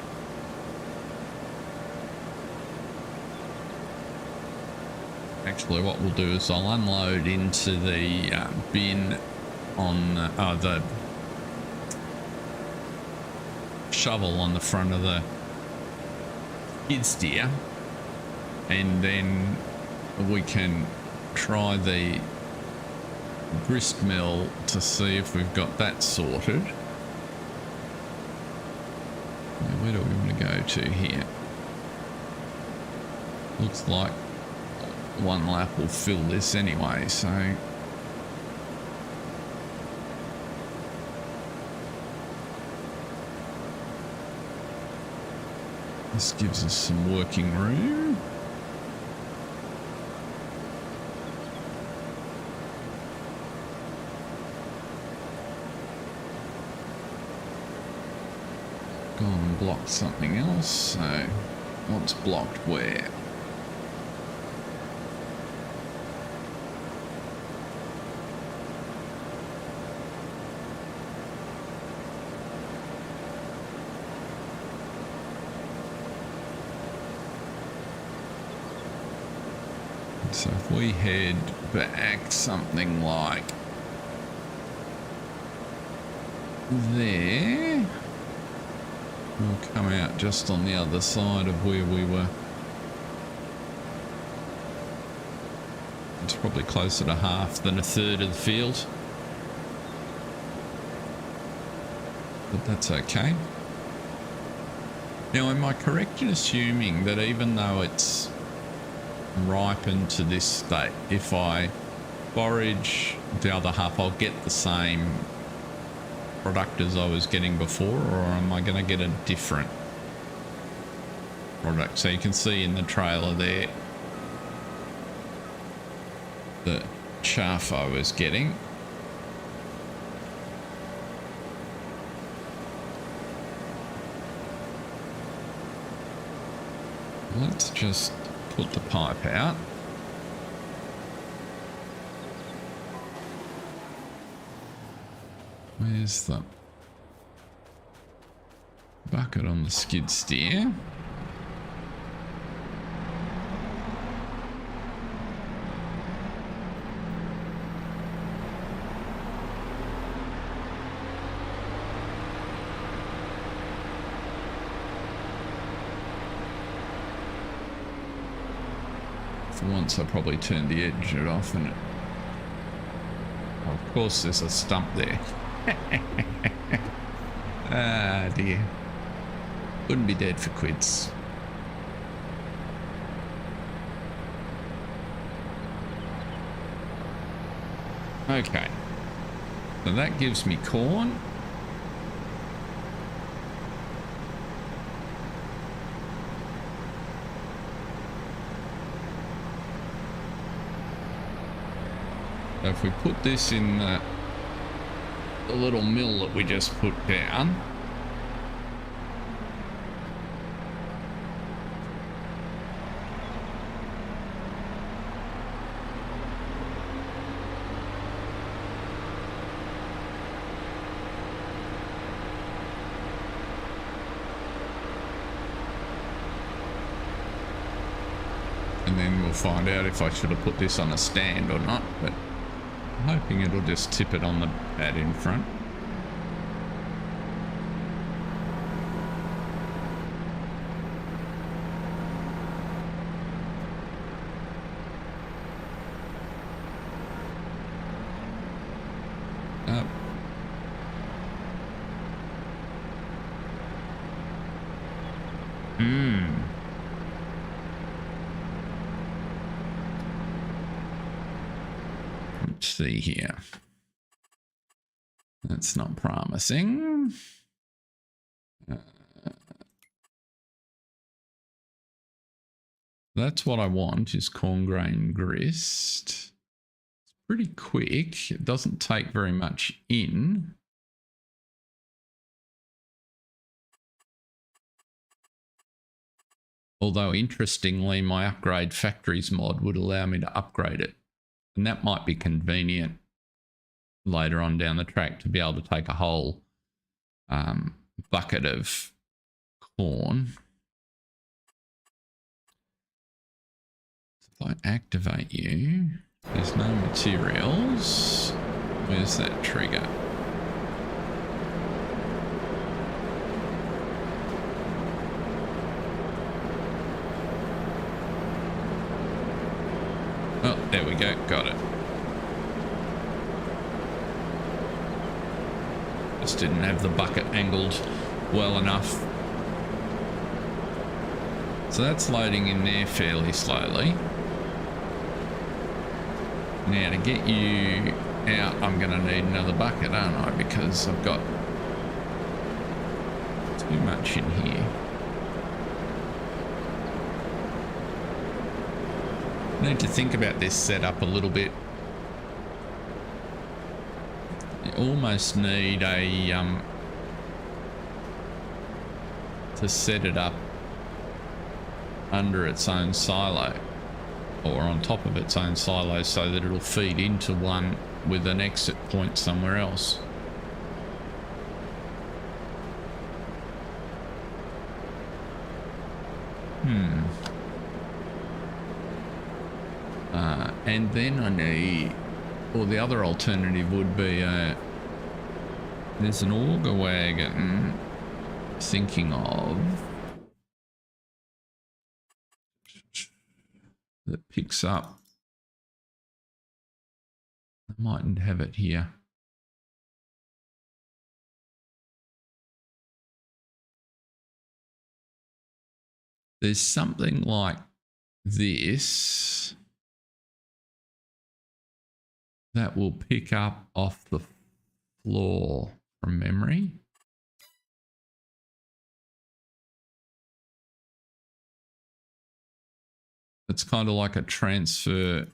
actually what we'll do is I'll unload into the bin on the shovel on the front of the skid steer, and then we can try the grist mill to see if we've got that sorted. Now, where do we want to go to here? Looks like one lap will fill this anyway, so this gives us some working room. Go and block something else. So what's blocked where? So if we head back something like there, we'll come out just on the other side of where we were. It's probably closer to half than a third of the field, but that's okay. Now, am I correct in assuming that even though it's ripened to this state, if I forage the other half, I'll get the same product as I was getting before, or am I going to get a different product? So you can see in the trailer there the chaff I was getting. Let's just put the pipe out. Where's the bucket on the skid steer? For once I probably turned the engine off and of course there's a stump there. Ah dear. Wouldn't be dead for quids. Okay. So that gives me corn. So if we put this in the little mill that we just put down, and then we'll find out if I should have put this on a stand or not, but I'm hoping it'll just tip it on the pad in front. Up. Let's see here. That's not promising. That's what I want, is corn grain grist. It's pretty quick. It doesn't take very much in. Although, interestingly, my upgrade factories mod would allow me to upgrade it. And that might be convenient later on down the track to be able to take a whole bucket of corn. If I activate you, there's no materials. Where's that trigger? Oh, there we go. Got it. Just didn't have the bucket angled well enough. So that's loading in there fairly slowly. Now to get you out, I'm going to need another bucket, aren't I? Because I've got too much in here. Need to think about this setup a little bit. You almost need a to set it up under its own silo or on top of its own silo so that it'll feed into one with an exit point somewhere else. And then I need, or the other alternative would be there's an auger wagon thinking of that picks up. I mightn't have it here. There's something like this that will pick up off the floor from memory. It's kind of like a transfer.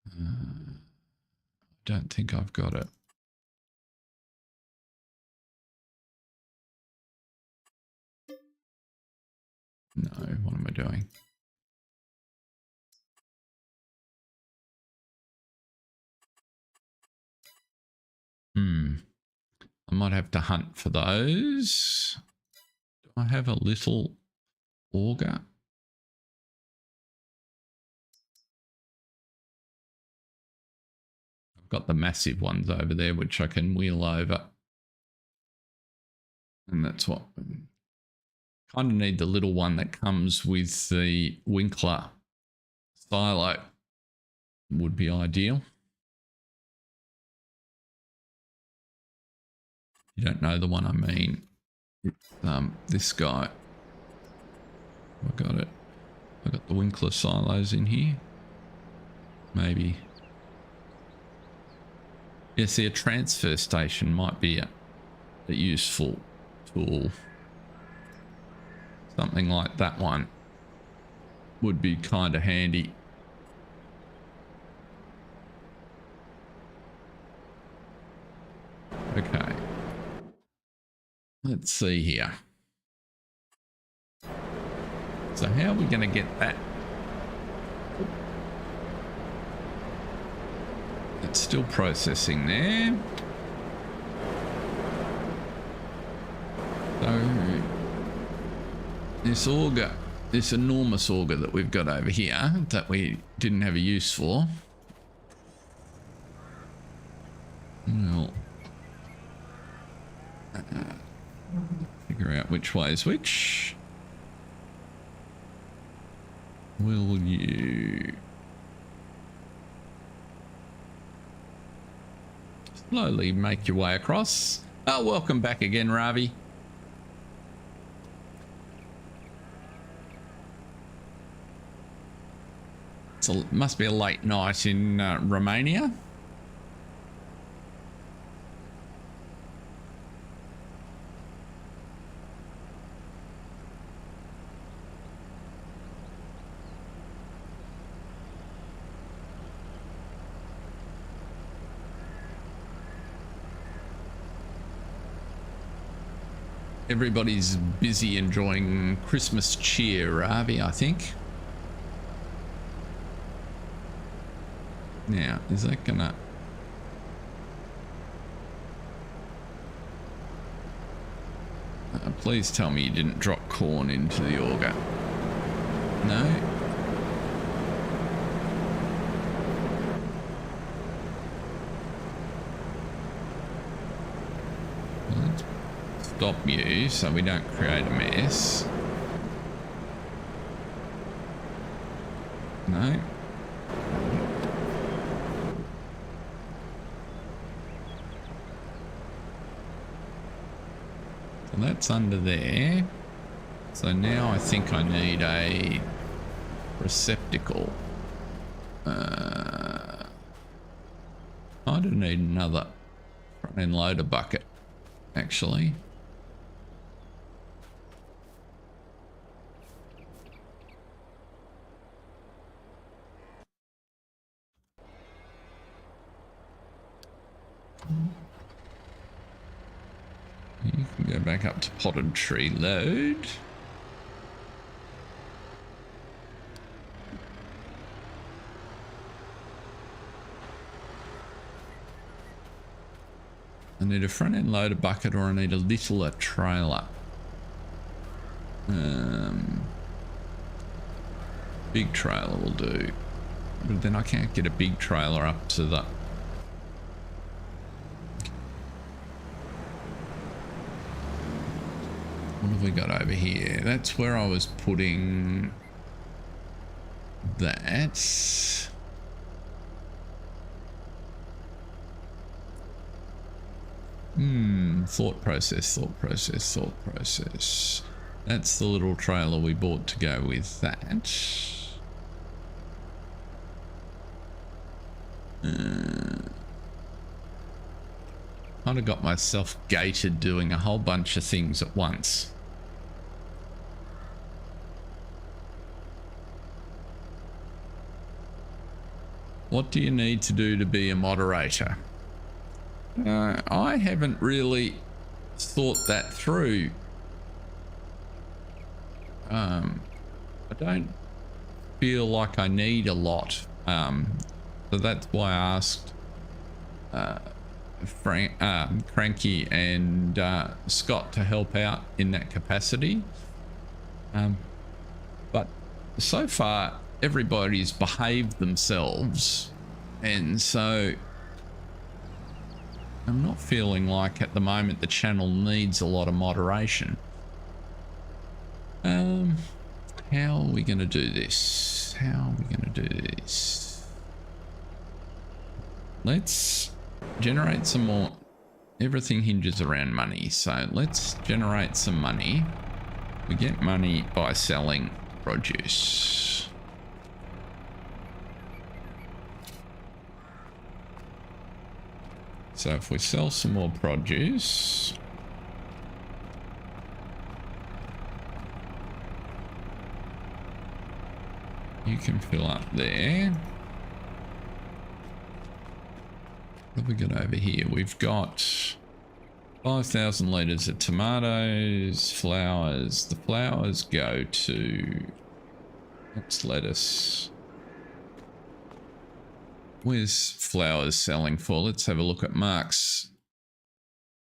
I don't think I've got it. No, what am I doing? I might have to hunt for those. Do I have a little auger? I've got the massive ones over there, which I can wheel over. And that's what... kind of need the little one that comes with the Winkler silo. Would be ideal. You don't know the one I mean. It's this guy. I got it. I got the Winkler silos in here. Maybe. Yeah, see, a transfer station might be a useful tool. Something like that one would be kind of handy. Okay. Let's see here. So how are we going to get that? It's still processing there. So this auger, this enormous auger that we've got over here that we didn't have a use for. Well, figure out which way is which. Will you slowly make your way across? Oh, welcome back again, Ravi. It must be a late night in Romania. Everybody's busy enjoying Christmas cheer, Ravi, I think. Now, is that gonna... please tell me you didn't drop corn into the auger. No? Let's stop you so we don't create a mess. No? That's under there. So now I think I need a receptacle. I do need another front end loader bucket, actually. You can go back up to potted tree load. I need a front end loader bucket or I need a littler trailer. Big trailer will do. But then I can't get a big trailer up to the... What have we got over here? That's where I was putting that. Thought process. That's the little trailer we bought to go with that. Kind of got myself gated doing a whole bunch of things at once. What do you need to do to be a moderator? I haven't really thought that through. I don't feel like I need a lot. So that's why I asked Cranky and Scott to help out in that capacity. But so far, everybody's behaved themselves, and so I'm not feeling like at the moment the channel needs a lot of moderation. How are we going to do this? Let's generate some more. Everything hinges around money, so let's generate some money. We get money by selling produce. So if we sell some more produce, you can fill up there. What have we got over here? We've got 5,000 litres of tomatoes, flowers. The flowers go to... What's lettuce? Where's flowers selling for? Let's have a look at Mark's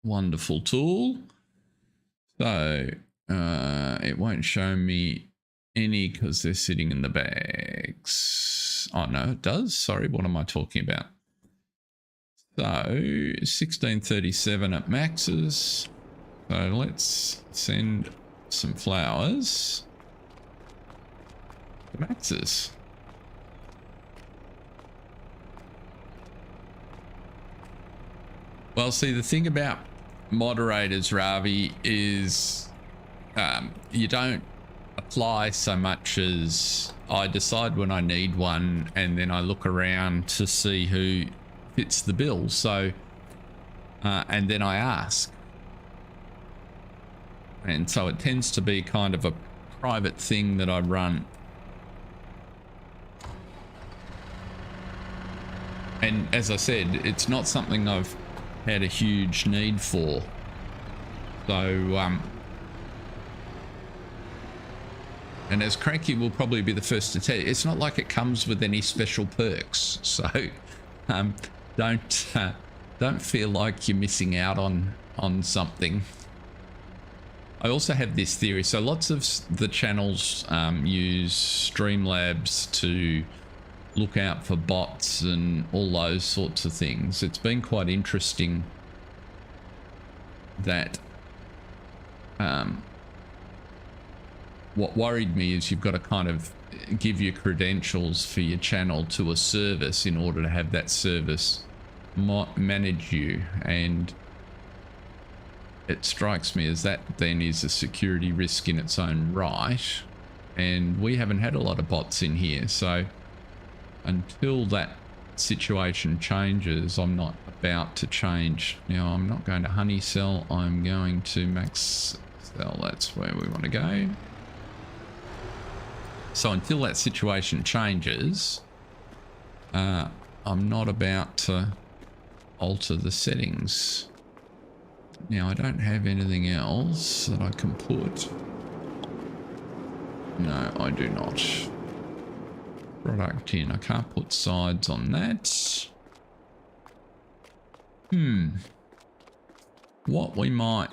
wonderful tool. So, it won't show me any because they're sitting in the bags. Oh, no, it does. Sorry, what am I talking about? So, 1637 at Max's. So, let's send some flowers to Max's. Well, see, the thing about moderators, Ravi, is you don't apply so much as I decide when I need one, and then I look around to see who fits the bill. So, and then I ask. And so it tends to be kind of a private thing that I run. And as I said, it's not something I've had a huge need for. So, and as Cranky will probably be the first to tell you, it's not like it comes with any special perks. So, don't feel like you're missing out on something. I also have this theory. So lots of the channels use Streamlabs to look out for bots and all those sorts of things. It's been quite interesting that what worried me is you've got to kind of give your credentials for your channel to a service in order to have that service manage you, and it strikes me as that then is a security risk in its own right, and we haven't had a lot of bots in here. So until that situation changes, I'm not about to change. Now, I'm not going to honey sell, I'm going to max sell. That's where we want to go. So until that situation changes, I'm not about to alter the settings. Now, I don't have anything else that I can put. No, I do not. Product in. I can't put sides on that. What we might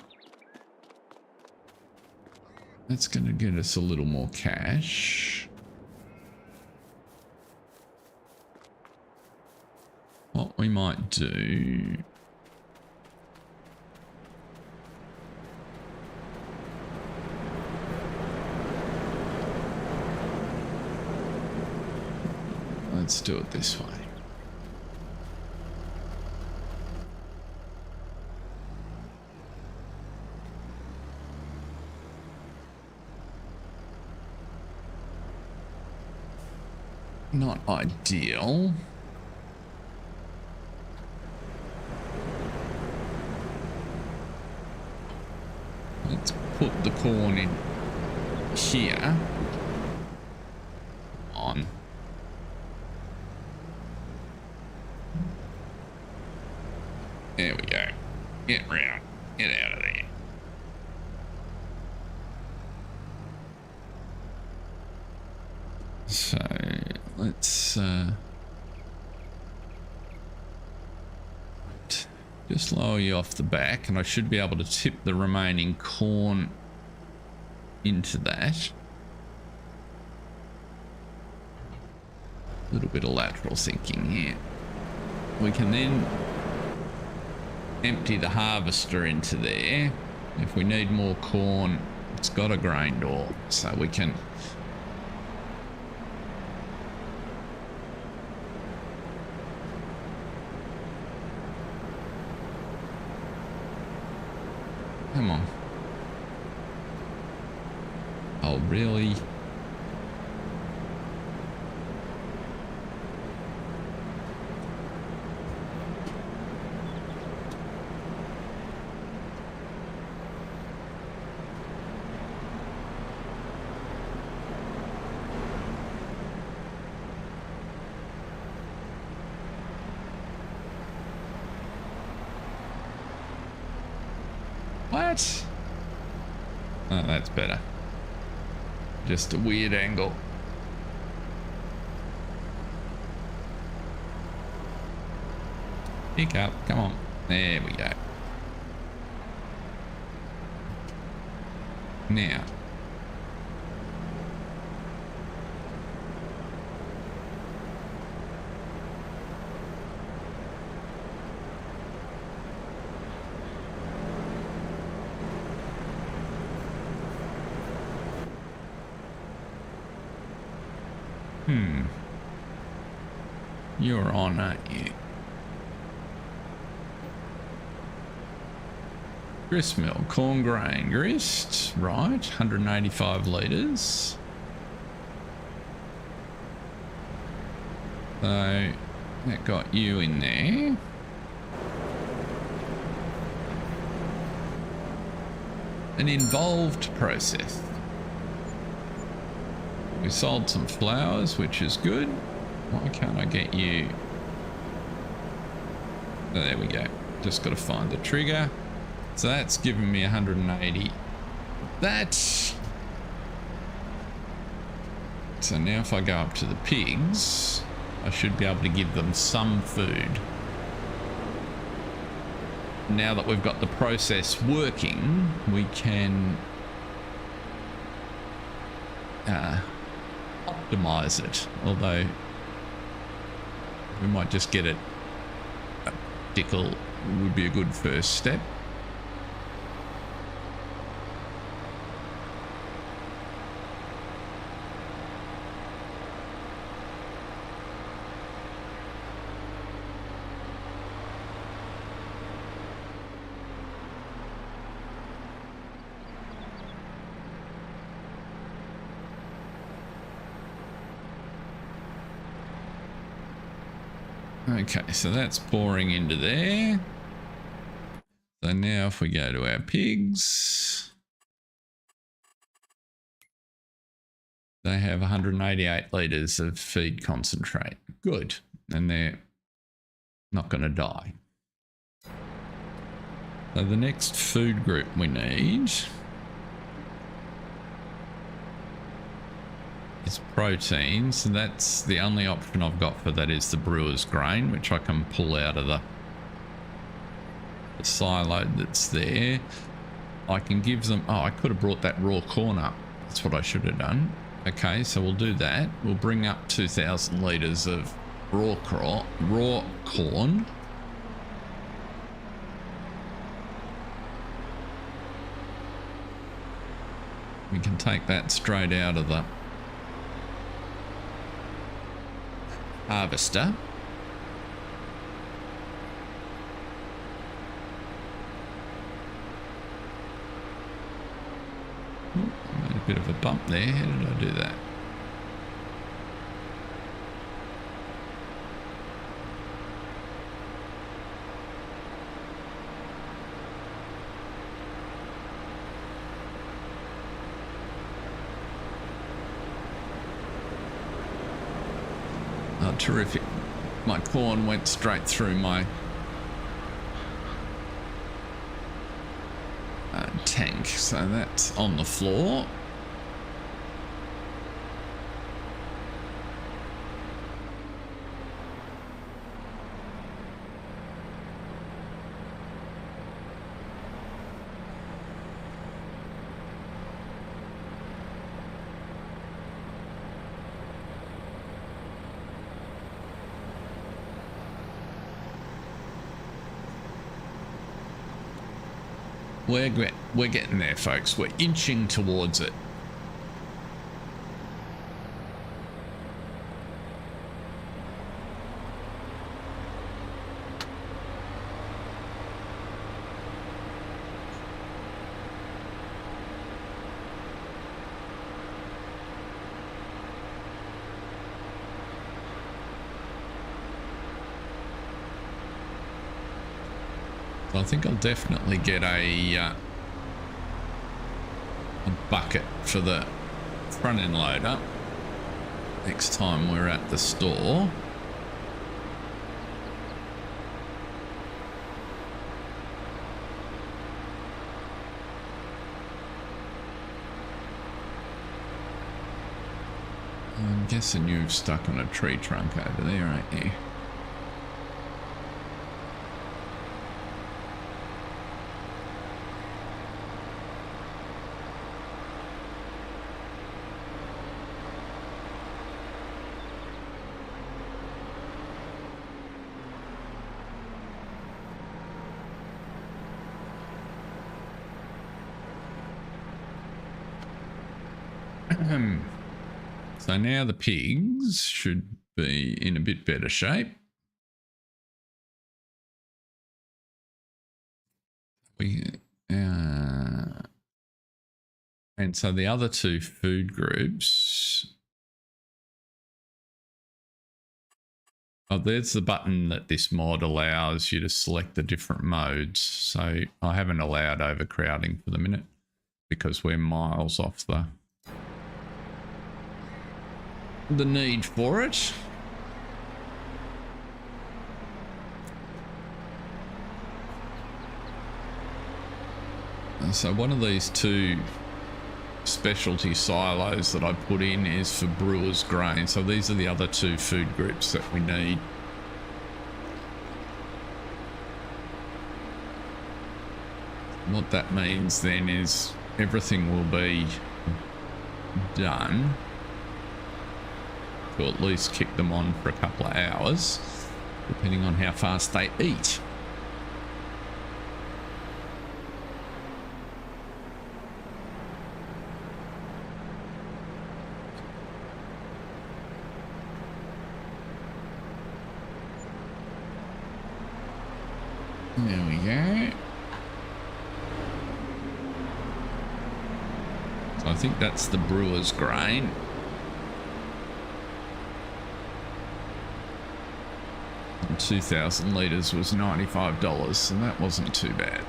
That's going to get us a little more cash. What we might do... Let's do it this way. Not ideal. Let's put the corn in here. On. There we go. Get round. Get out of there. So let's just lower you off the back, and I should be able to tip the remaining corn into that. A little bit of lateral sinking here. We can then empty the harvester into there. If we need more corn, it's got a grain door, so we can come on. Oh, really? What? Oh, that's better. Just a weird angle. Pick up, come on. There we go. Now. You're on, aren't you? Grist mill, corn grain, grist, right, 185 litres. So that got you in there. An involved process. We sold some flowers, which is good. Why can't I get you? Oh, there we go. Just got to find the trigger. So that's given me 180. That's... So now if I go up to the pigs, I should be able to give them some food. Now that we've got the process working, we can optimize it. Although we might just get it a tickle would be a good first step. Okay, so that's pouring into there. So now if we go to our pigs, they have 188 litres of feed concentrate. Good. And they're not going to die. So the next food group we need is protein. So that's the only option I've got for that is the brewer's grain, which I can pull out of the silo that's there. I can give them... Oh, I could have brought that raw corn up. That's what I should have done. Okay, so we'll do that. We'll bring up 2,000 litres of raw corn. We can take that straight out of the harvester. I made a bit of a bump there. How did I do that? Oh, terrific. My corn went straight through my tank, so that's on the floor. We're getting there, folks. We're inching towards it. I think I'll definitely get a bucket for the front end loader next time we're at the store. I'm guessing you've stuck on a tree trunk over there, ain't you? So now the pigs should be in a bit better shape. And so the other two food groups. Oh, there's the button that this mod allows you to select the different modes. So I haven't allowed overcrowding for the minute because we're miles off the need for it. And so one of these two specialty silos that I put in is for brewer's grain. So these are the other two food groups that we need. What that means then is everything will be done to at least kick them on for a couple of hours, depending on how fast they eat. There we go. So I think that's the brewer's grain. And 2,000 litres was $95, so that wasn't too bad.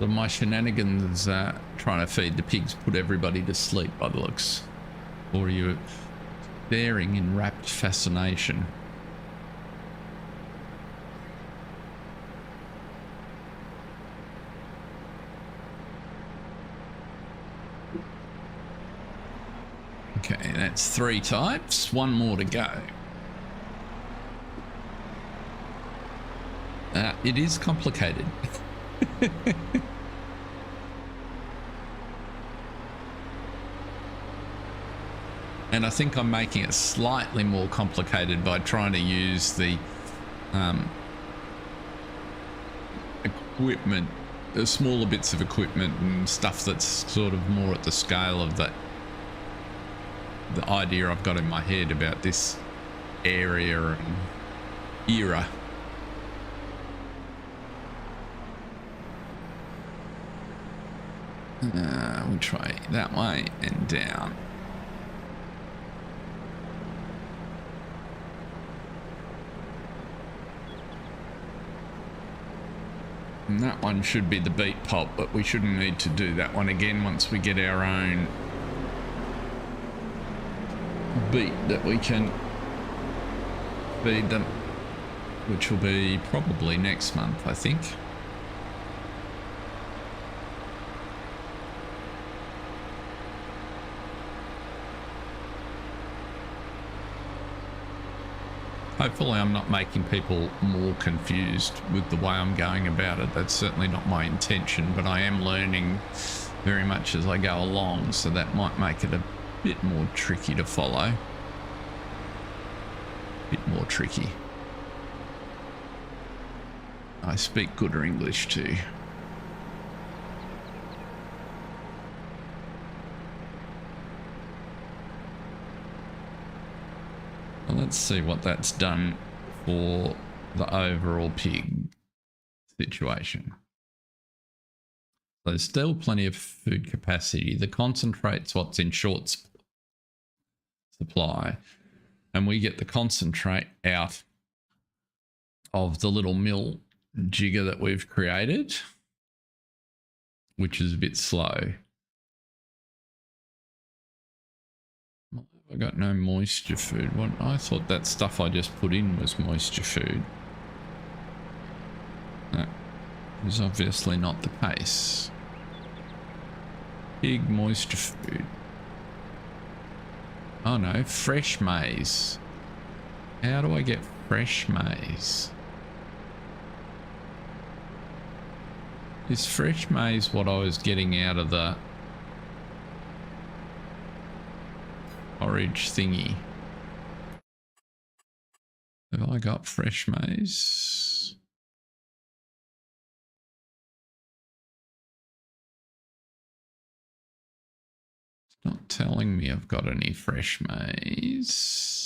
So my shenanigans trying to feed the pigs put everybody to sleep by the looks. Or are you staring in rapt fascination? Okay, that's 3 types. 1 more to go. It is complicated. And I think I'm making it slightly more complicated by trying to use the equipment, the smaller bits of equipment and stuff that's sort of more at the scale of the idea I've got in my head about this area and era. Which way? That way and down. And that one should be the beet pulp, but we shouldn't need to do that one again once we get our own beet that we can feed them, which will be probably next month, I think. Hopefully I'm not making people more confused with the way I'm going about it. That's certainly not my intention, but I am learning very much as I go along, so that might make it a bit more tricky to follow. Bit more tricky. I speak gooder English too. Let's see what that's done for the overall pig situation. There's still plenty of food capacity. The concentrate's what's in short supply, and we get the concentrate out of the little mill jigger that we've created, which is a bit slow. I got no moisture food. What? I thought that stuff I just put in was moisture food. That is obviously not the case. Pig moisture food. Oh no, fresh maize. How do I get fresh maize? Is fresh maize what I was getting out of the forage thingy? Have I got fresh maize? It's not telling me I've got any fresh maize.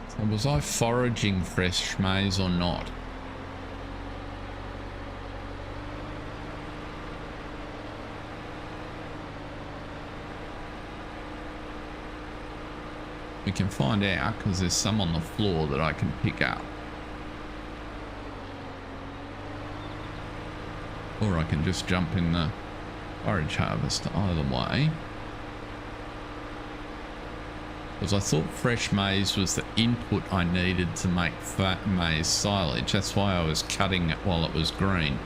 So was I foraging fresh maize or not? We can find out because there's some on the floor that I can pick up. Or I can just jump in the forage harvester, either way. Because I thought fresh maize was the input I needed to make fat maize silage. That's why I was cutting it while it was green.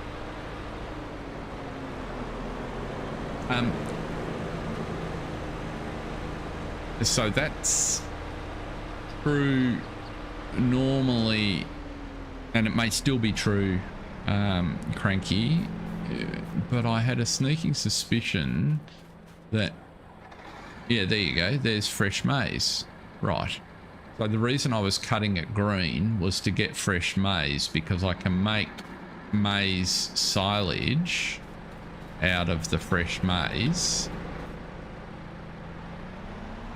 So that's true normally, and it may still be true, Cranky, but I had a sneaking suspicion that, yeah, there you go, there's fresh maize. Right. So the reason I was cutting it green was to get fresh maize, because I can make maize silage out of the fresh maize.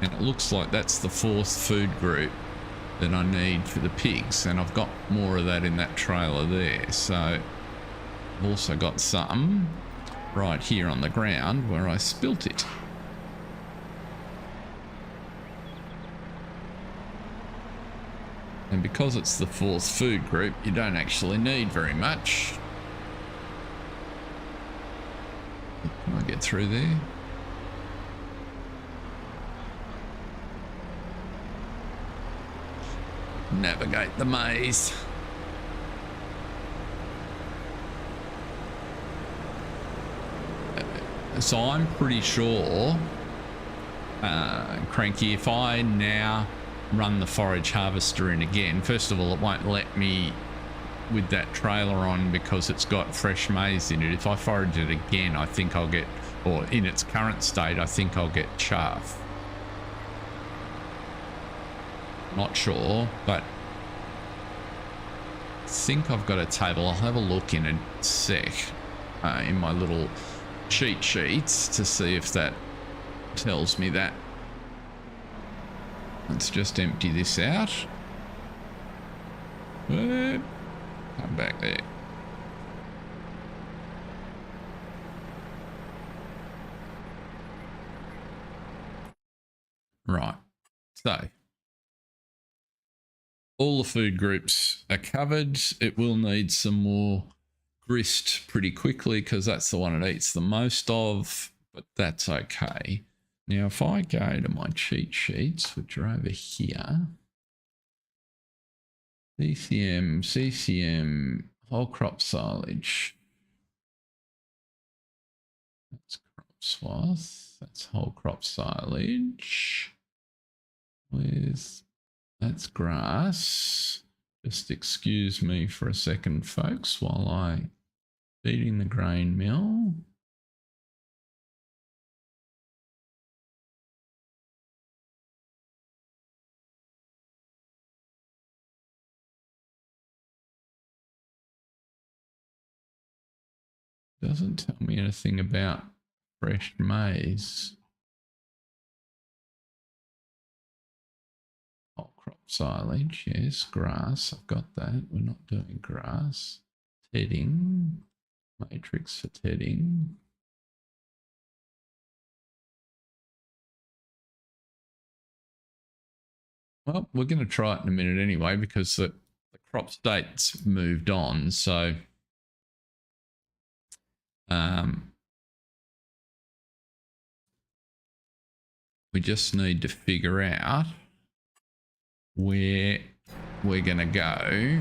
And it looks like that's the 4th food group that I need for the pigs. And I've got more of that in that trailer there. So I've also got some right here on the ground where I spilt it. And because it's the fourth food group, you don't actually need very much. Can I get through there? Navigate the maze. So I'm pretty sure, Cranky, if I now run the forage harvester in again, first of all, it won't let me with that trailer on because it's got fresh maize in it. If I forage it again, I think I'll get, or in its current state, I think I'll get chaff. Not sure, but I think I've got a table. I'll have a look in a sec in my little cheat sheets to see if that tells me that. Let's just empty this out. Come back there. Right, so all the food groups are covered. It will need some more grist pretty quickly because that's the one it eats the most of, but that's okay. Now, if I go to my cheat sheets, which are over here, CCM, whole crop silage. That's crop swath. That's whole crop silage. That's grass. Just excuse me for a second, folks, while I feeding the grain mill. Doesn't tell me anything about fresh maize. Whole crop silage, yes. Grass, I've got that. We're not doing grass. Tedding. Matrix for tedding. Well, we're going to try it in a minute anyway because the crop state's moved on. So we just need to figure out where we're going to go.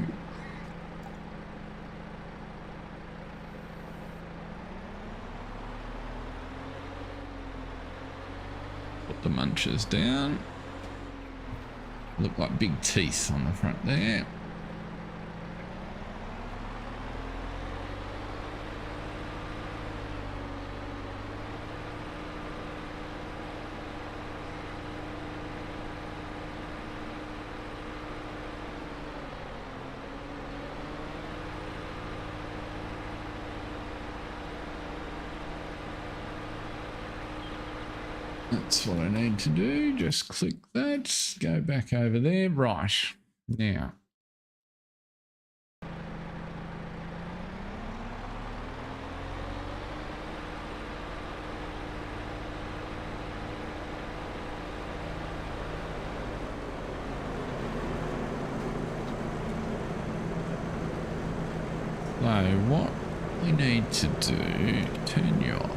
Put the munchers down. Look like big teeth on the front there. That's what I need to do. Just click that, go back over there. Right, now. So what we need to do, turn you off.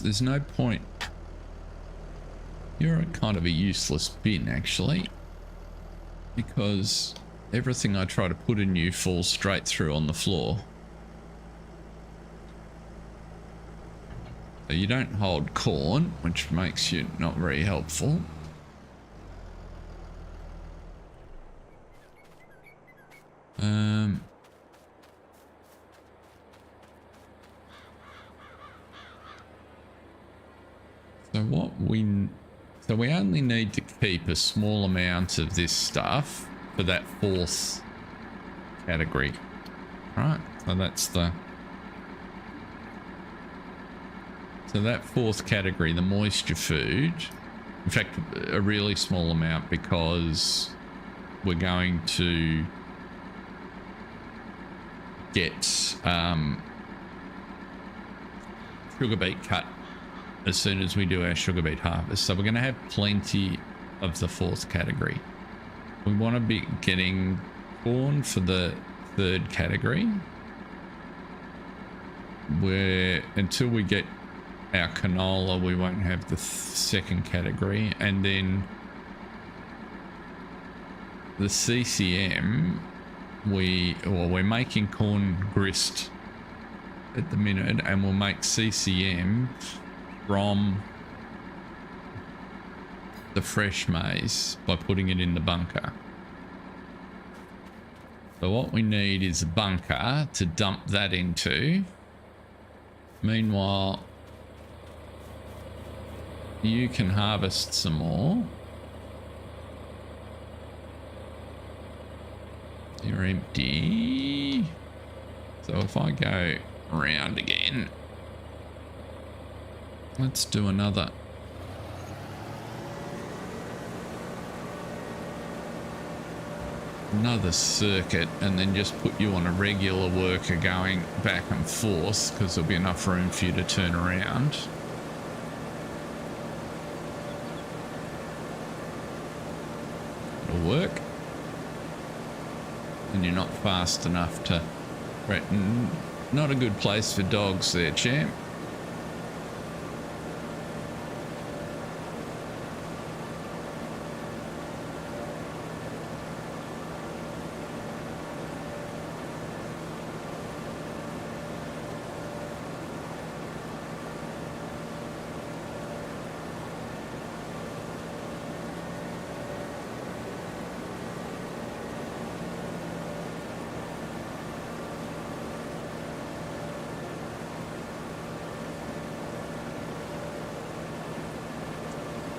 There's no point. You're kind of a useless bin, actually, because everything I try to put in you falls straight through on the floor. So you don't hold corn, which makes you not very helpful. So we only need to keep a small amount of this stuff for that fourth category, right? So that fourth category, the moisture food, in fact, a really small amount because we're going to get sugar beet cut as soon as we do our sugar beet harvest. So we're going to have plenty of the 4th category. We want to be getting corn for the 3rd category, where until we get our canola we won't have the 2nd category. And then the CCM, we're making corn grist at the minute, and we'll make CCM from the fresh maize by putting it in the bunker. So what we need is a bunker to dump that into. Meanwhile, you can harvest some more. You're empty. So if I go around again, let's do another. Another circuit, and then just put you on a regular worker going back and forth, because there'll be enough room for you to turn around. It'll work. And you're not fast enough to... Right, not a good place for dogs there, champ.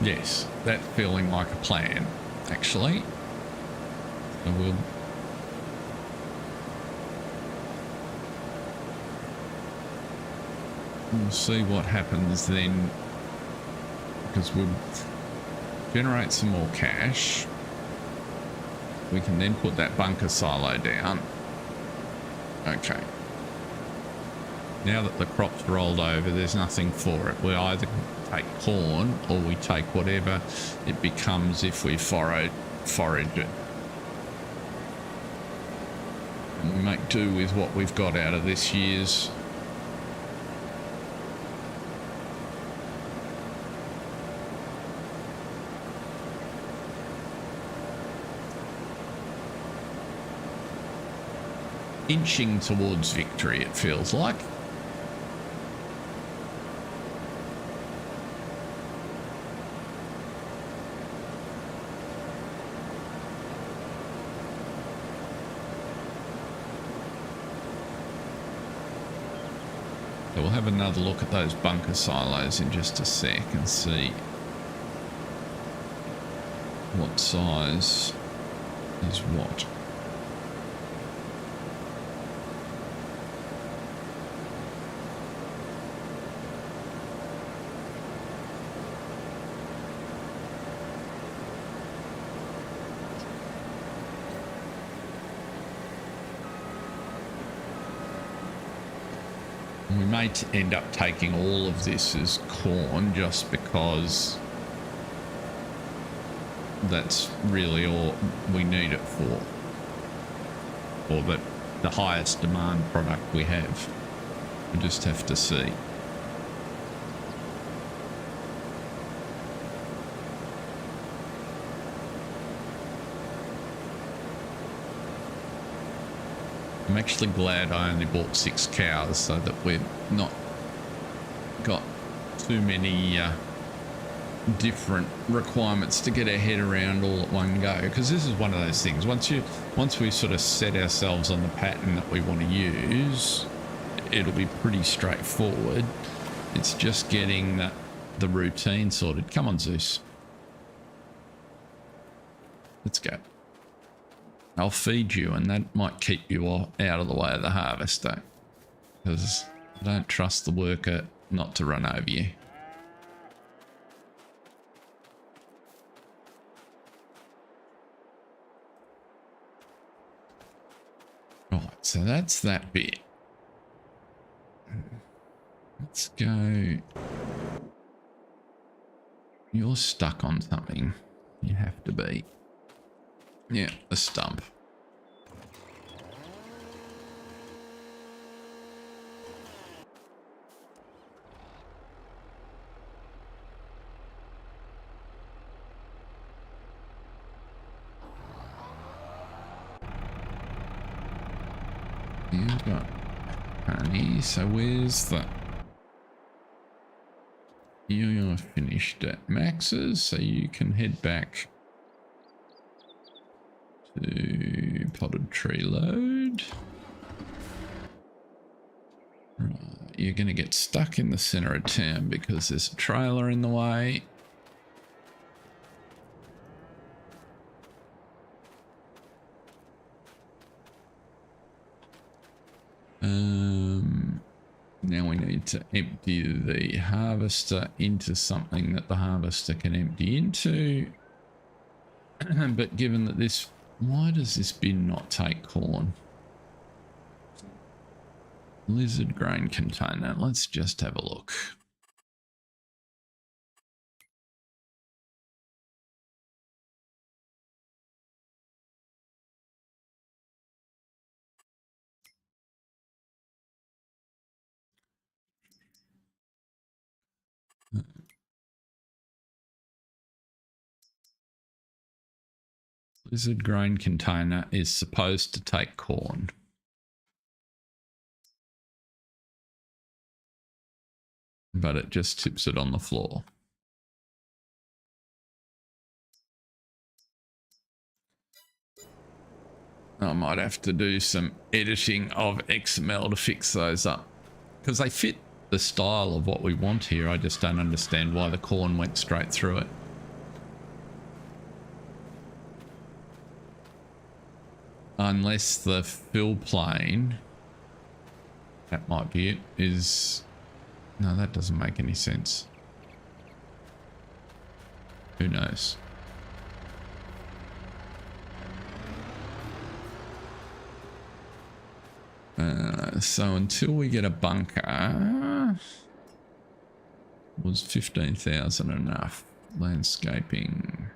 Yes, that's feeling like a plan, actually. So we'll see what happens then, because we'll generate some more cash. We can then put that bunker silo down. Okay. Now that the crop's rolled over, there's nothing for it. We either take corn or we take whatever it becomes if we forage it. And we make do with what we've got out of this year's. Inching towards victory, it feels like. So we'll have another look at those bunker silos in just a sec and see what size is what. We may end up taking all of this as corn just because that's really all we need it for, or the highest demand product we have. We just have to see. I'm actually glad I only bought 6 cows so that we've not got too many different requirements to get our head around all at one go, because this is one of those things, once we sort of set ourselves on the pattern that we want to use, it'll be pretty straightforward. It's just getting the routine sorted. Come on, Zeus, let's go. I'll feed you, and that might keep you out of the way of the harvester, because I don't trust the worker not to run over you. Right, so that's that bit. Let's go You're stuck on something. You have to be. Yeah, a stump. You've got honey, so where's the... You're finished at Max's, so you can head back to potted tree load. Right, you're going to get stuck in the center of town because there's a trailer in the way. Now we need to empty the harvester into something that the harvester can empty into. But given that this... Why does this bin not take corn? Lizard grain container. Let's just have a look. Lizard grain container is supposed to take corn. But it just tips it on the floor. I might have to do some editing of XML to fix those up. Because they fit the style of what we want here. I just don't understand why the corn went straight through it. Unless the fill plane, that might be it, is... No, that doesn't make any sense. Who knows? So until we get a bunker, was 15,000 enough? Landscaping.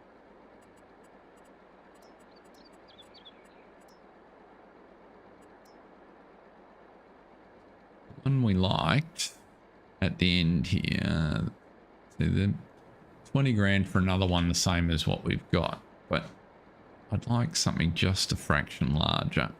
One we liked at the end here. So the 20 grand for another one, the same as what we've got, but I'd like something just a fraction larger.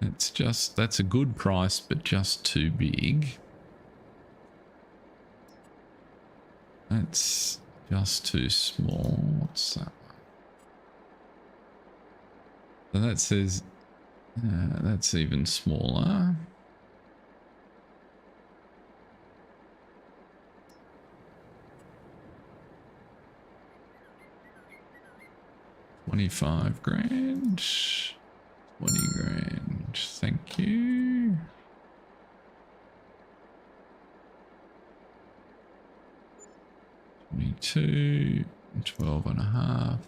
It's just, that's a good price, but just too big. That's just too small. What's that? So that says, that's even smaller. $25 grand. 20 grand. Thank you. $22, 12.5.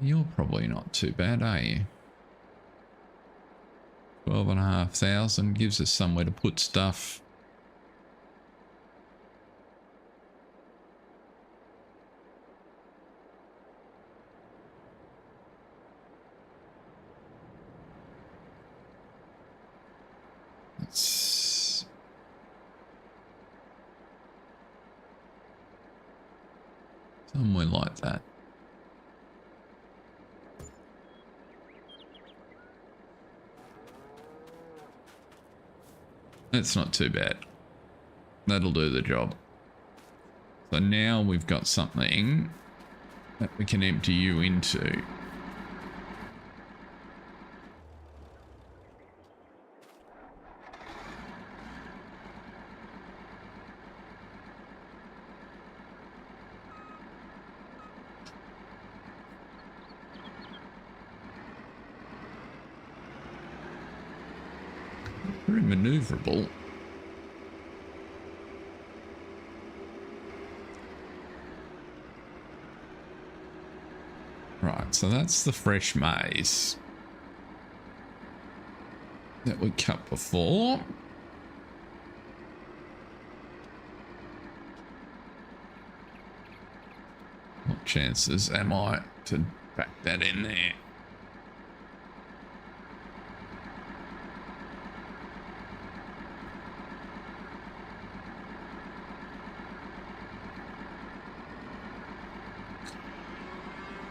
You're probably not too bad, are you? 12,500 gives us somewhere to put stuff. It's somewhere like that. That's not too bad. That'll do the job. So now we've got something that we can empty you into. Very maneuverable. Right, so that's the fresh maize that we cut before. What chances am I to back that in there?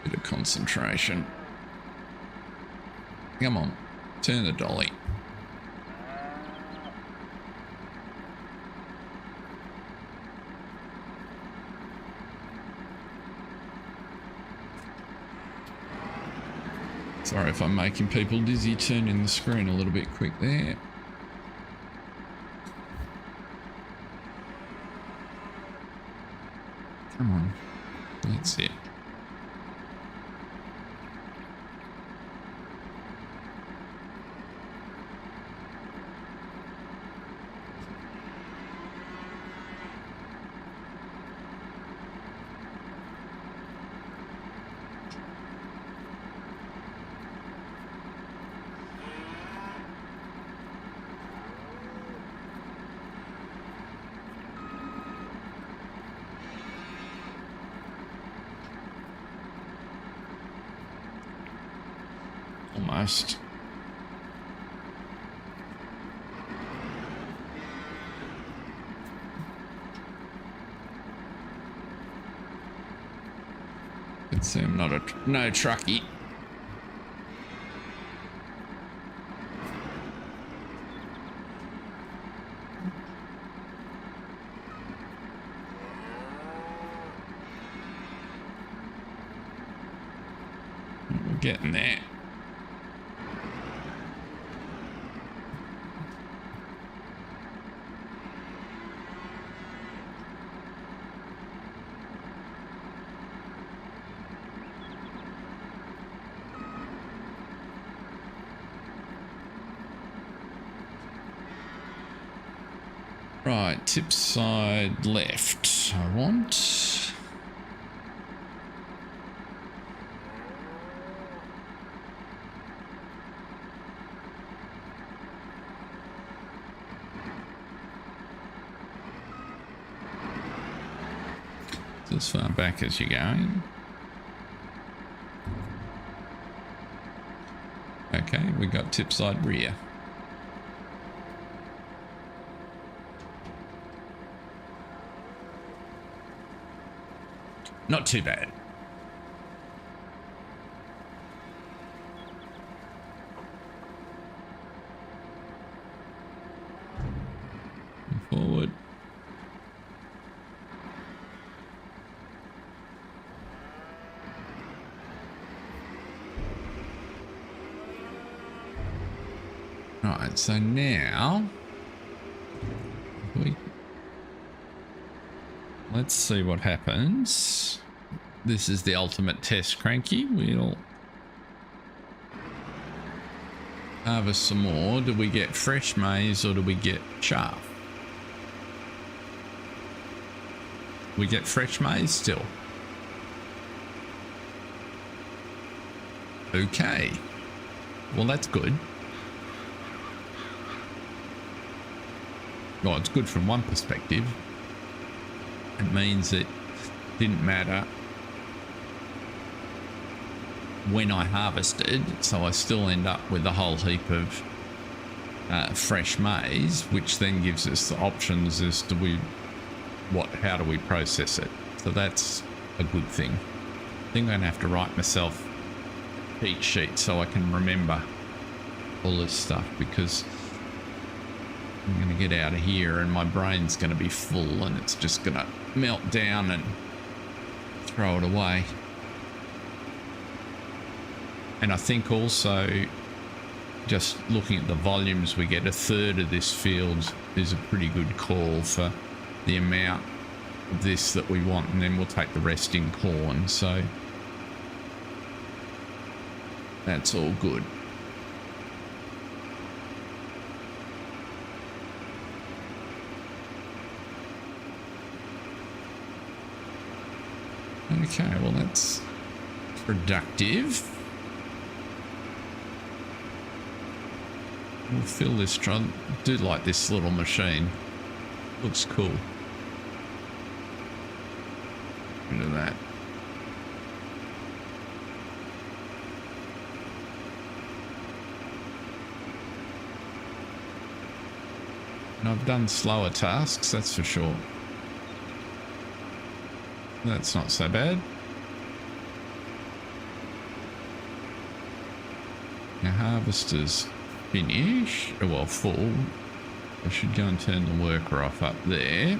Bit of concentration. Come on, turn the dolly. Sorry if I'm making people dizzy, turning the screen a little bit quick there. Come on, that's it. Almost. Can see I'm not no truckie. We're getting there. Right, tip side left, I want. So as far back as you're going. Okay, we got tip side rear. Not too bad. Forward. Right, so now let's see what happens. This is the ultimate test, Cranky. We'll harvest some more. Do we get fresh maize or do we get chaff? We get fresh maize still. Okay. Well, that's good. Well, it's good from one perspective. It means it didn't matter when I harvested, so I still end up with a whole heap of fresh maize, which then gives us the options as to how do we process it. So that's a good thing. I think I'm gonna have to write myself a cheat sheet so I can remember all this stuff, because I'm gonna get out of here and my brain's gonna be full and it's just gonna melt down and throw it away. And I think also, just looking at the volumes we get, a third of this field is a pretty good call for the amount of this that we want, and then we'll take the rest in corn. So that's all good. Okay, well that's productive. We'll fill this truck. Do like this little machine. Looks cool. Rid of that. And I've done slower tasks, that's for sure. That's not so bad. Now harvester's finished. Oh, well, full. I should go and turn the worker off up there.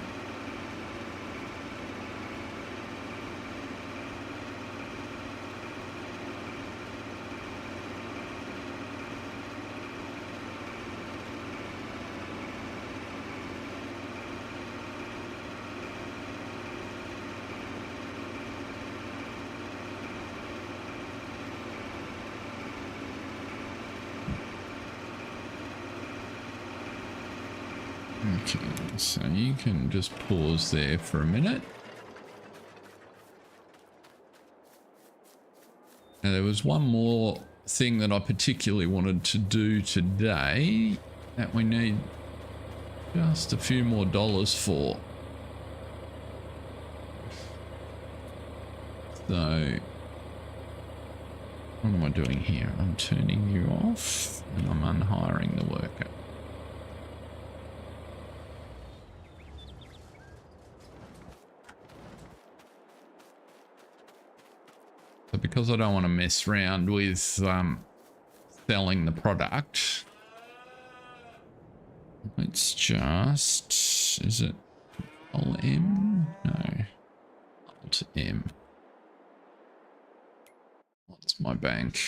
Okay, so you can just pause there for a minute. Now there was one more thing that I particularly wanted to do today that we need just a few more dollars for. So what am I doing here? I'm turning you off and I'm unhiring the worker. So because I don't want to mess around with selling the product, let's just, is it Alt M? No, Alt M. What's my bank?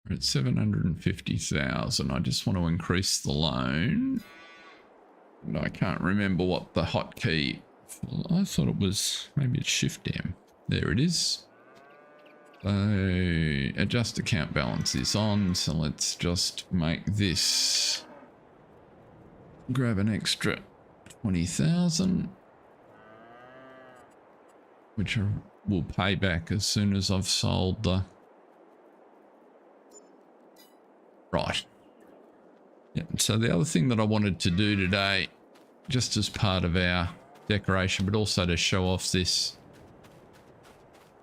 We're at 750,000. I just want to increase the loan. And I can't remember what the hotkey. I thought it was, maybe it's Shift M. There it is. So adjust account balance is on. So let's just make this. Grab an extra 20,000, which I will pay back as soon as I've sold the. Right. Yeah, so the other thing that I wanted to do today, just as part of our decoration, but also to show off this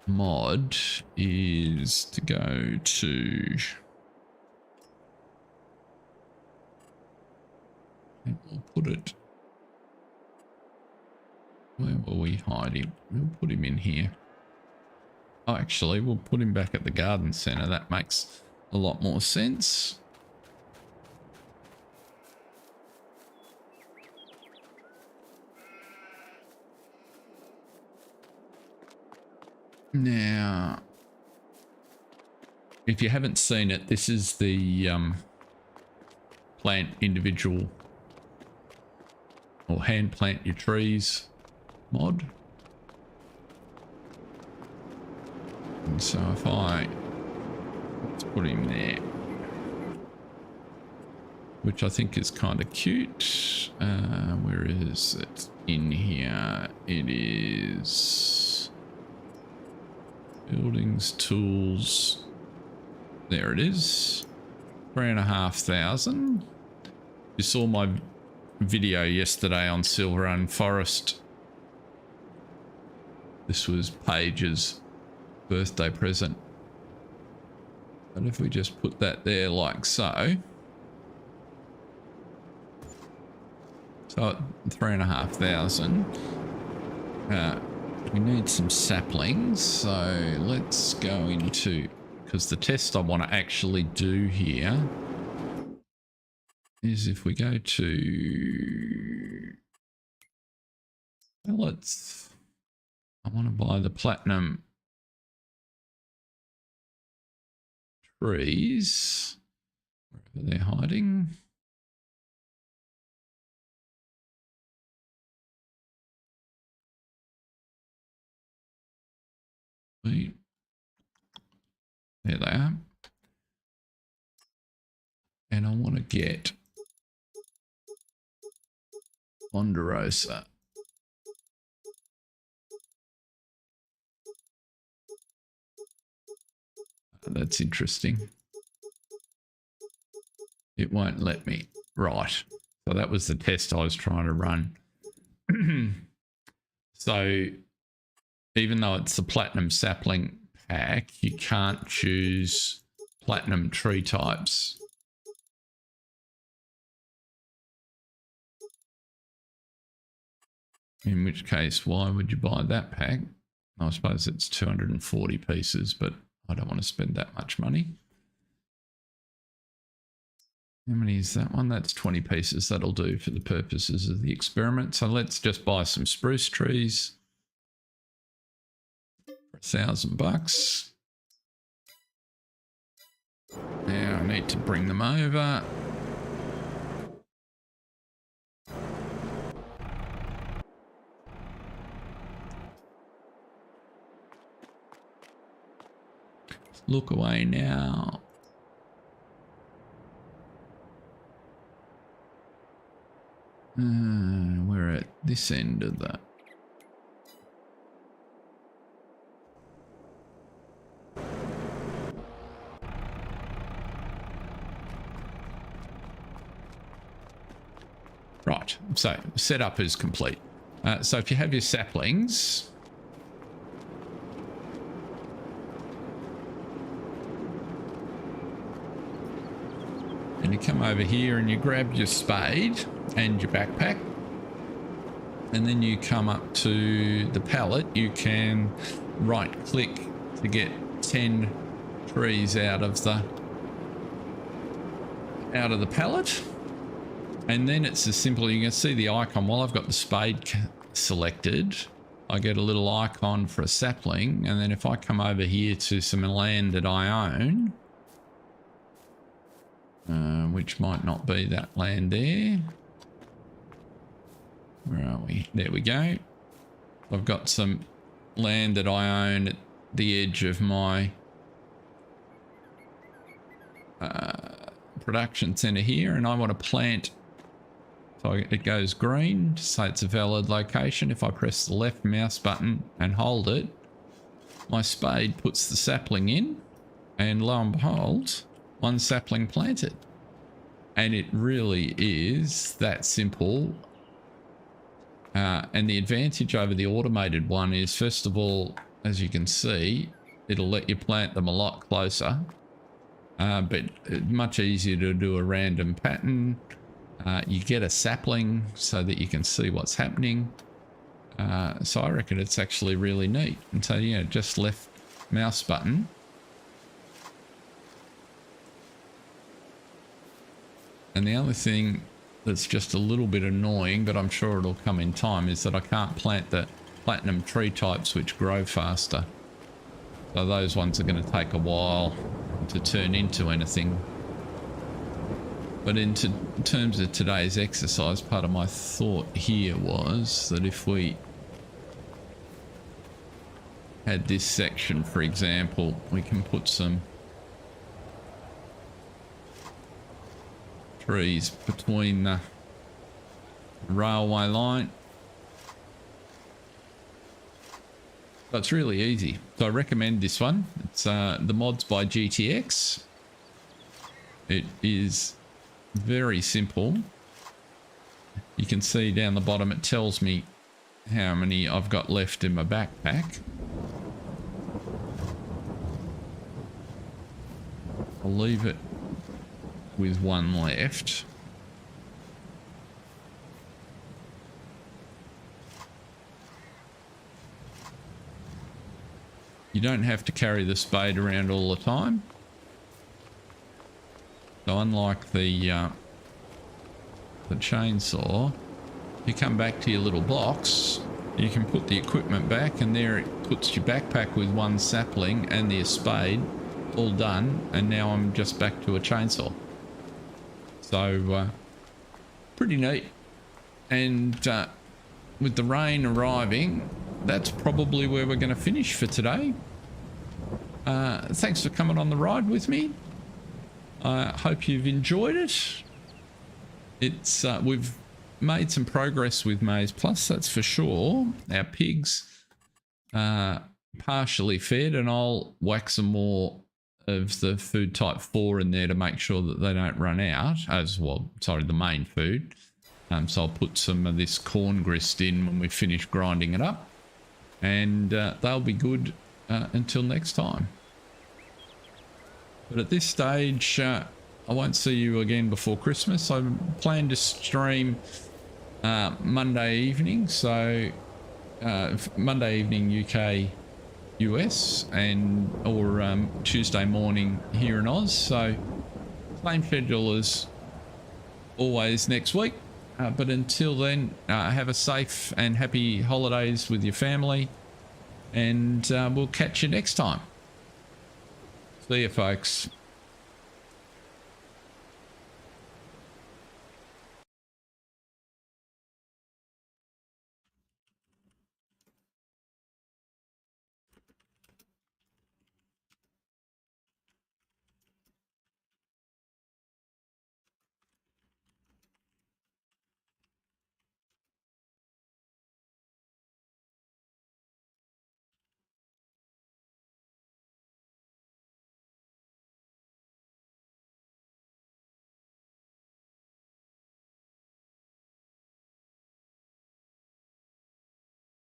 mod, is to go to, and we'll put it, where will we hide him? We'll put him in here. Oh, actually, we'll put him back at the garden center. That makes a lot more sense. Now, if you haven't seen it, this is the plant individual or hand plant your trees mod. And so if let's put him there, which I think is kind of cute. Where is it? In here. It is buildings, tools. There it is. 3,500. You saw my video yesterday on Silver and Forest. This was Paige's birthday present. And if we just put that there like so. So 3,500. We need some saplings. So let's go into, because the test I want to actually do here is if we go to, well, I want to buy the platinum trees, wherever they're hiding. Wait. There they are. get Ponderosa. That's interesting. It won't let me. Right. So that was the test I was trying to run. So even though it's the platinum sapling pack, you can't choose platinum tree types. In which case, why would you buy that pack? I suppose it's 240 pieces, but I don't want to spend that much money. How many is that one? That's 20 pieces. That'll do for the purposes of the experiment. So let's just buy some spruce trees for $1,000. Now I need to bring them over. Look away now. We're at this end of that. Right, so setup is complete. So if you have your saplings, and you come over here and you grab your spade and your backpack, and then you come up to the pallet, you can right click to get 10 trees out of the pallet. And then it's as simple, you can see the icon. While I've got the spade selected, I get a little icon for a sapling. And then if I come over here to some land that I own, which might not be that land there. Where are we? There we go. I've got some land that I own at the edge of my production center here, and I want to plant. So it goes green to say it's a valid location. If I press the left mouse button and hold it, my spade puts the sapling in, and lo and behold, one sapling planted. And it really is that simple. And the advantage over the automated one is, first of all, as you can see, it'll let you plant them a lot closer, but much easier to do a random pattern. You get a sapling so that you can see what's happening. So I reckon it's actually really neat. And so, yeah, just left mouse button. And the other thing that's just a little bit annoying, but I'm sure it'll come in time, is that I can't plant the platinum tree types which grow faster. So those ones are going to take a while to turn into anything. But in terms of today's exercise, part of my thought here was that if we had this section, for example, we can put some trees between the railway line. So it's really easy. So I recommend this one. It's the mods by GTX. It is very simple. You can see down the bottom it tells me how many I've got left in my backpack. I'll leave it with one left. You don't have to carry the spade around all the time. So unlike the chainsaw, you come back to your little box, you can put the equipment back, and there it puts your backpack with one sapling and the spade all done, and now I'm just back to a chainsaw. So pretty neat. And with the rain arriving, that's probably where we're going to finish for today. Thanks for coming on the ride with me. I hope you've enjoyed it. it's we've made some progress with Maize Plus, that's for sure. Our pigs are partially fed, and I'll whack some more of the food type 4 in there to make sure that they don't run out as well. Sorry, the main food. So I'll put some of this corn grist in when we finish grinding it up, and they'll be good until next time. But at this stage, I won't see you again before Christmas. I plan to stream Monday evening, so Monday evening UK, US, and or Tuesday morning here in Oz. So same schedule as always next week. But until then, have a safe and happy holidays with your family, and we'll catch you next time. See you, folks.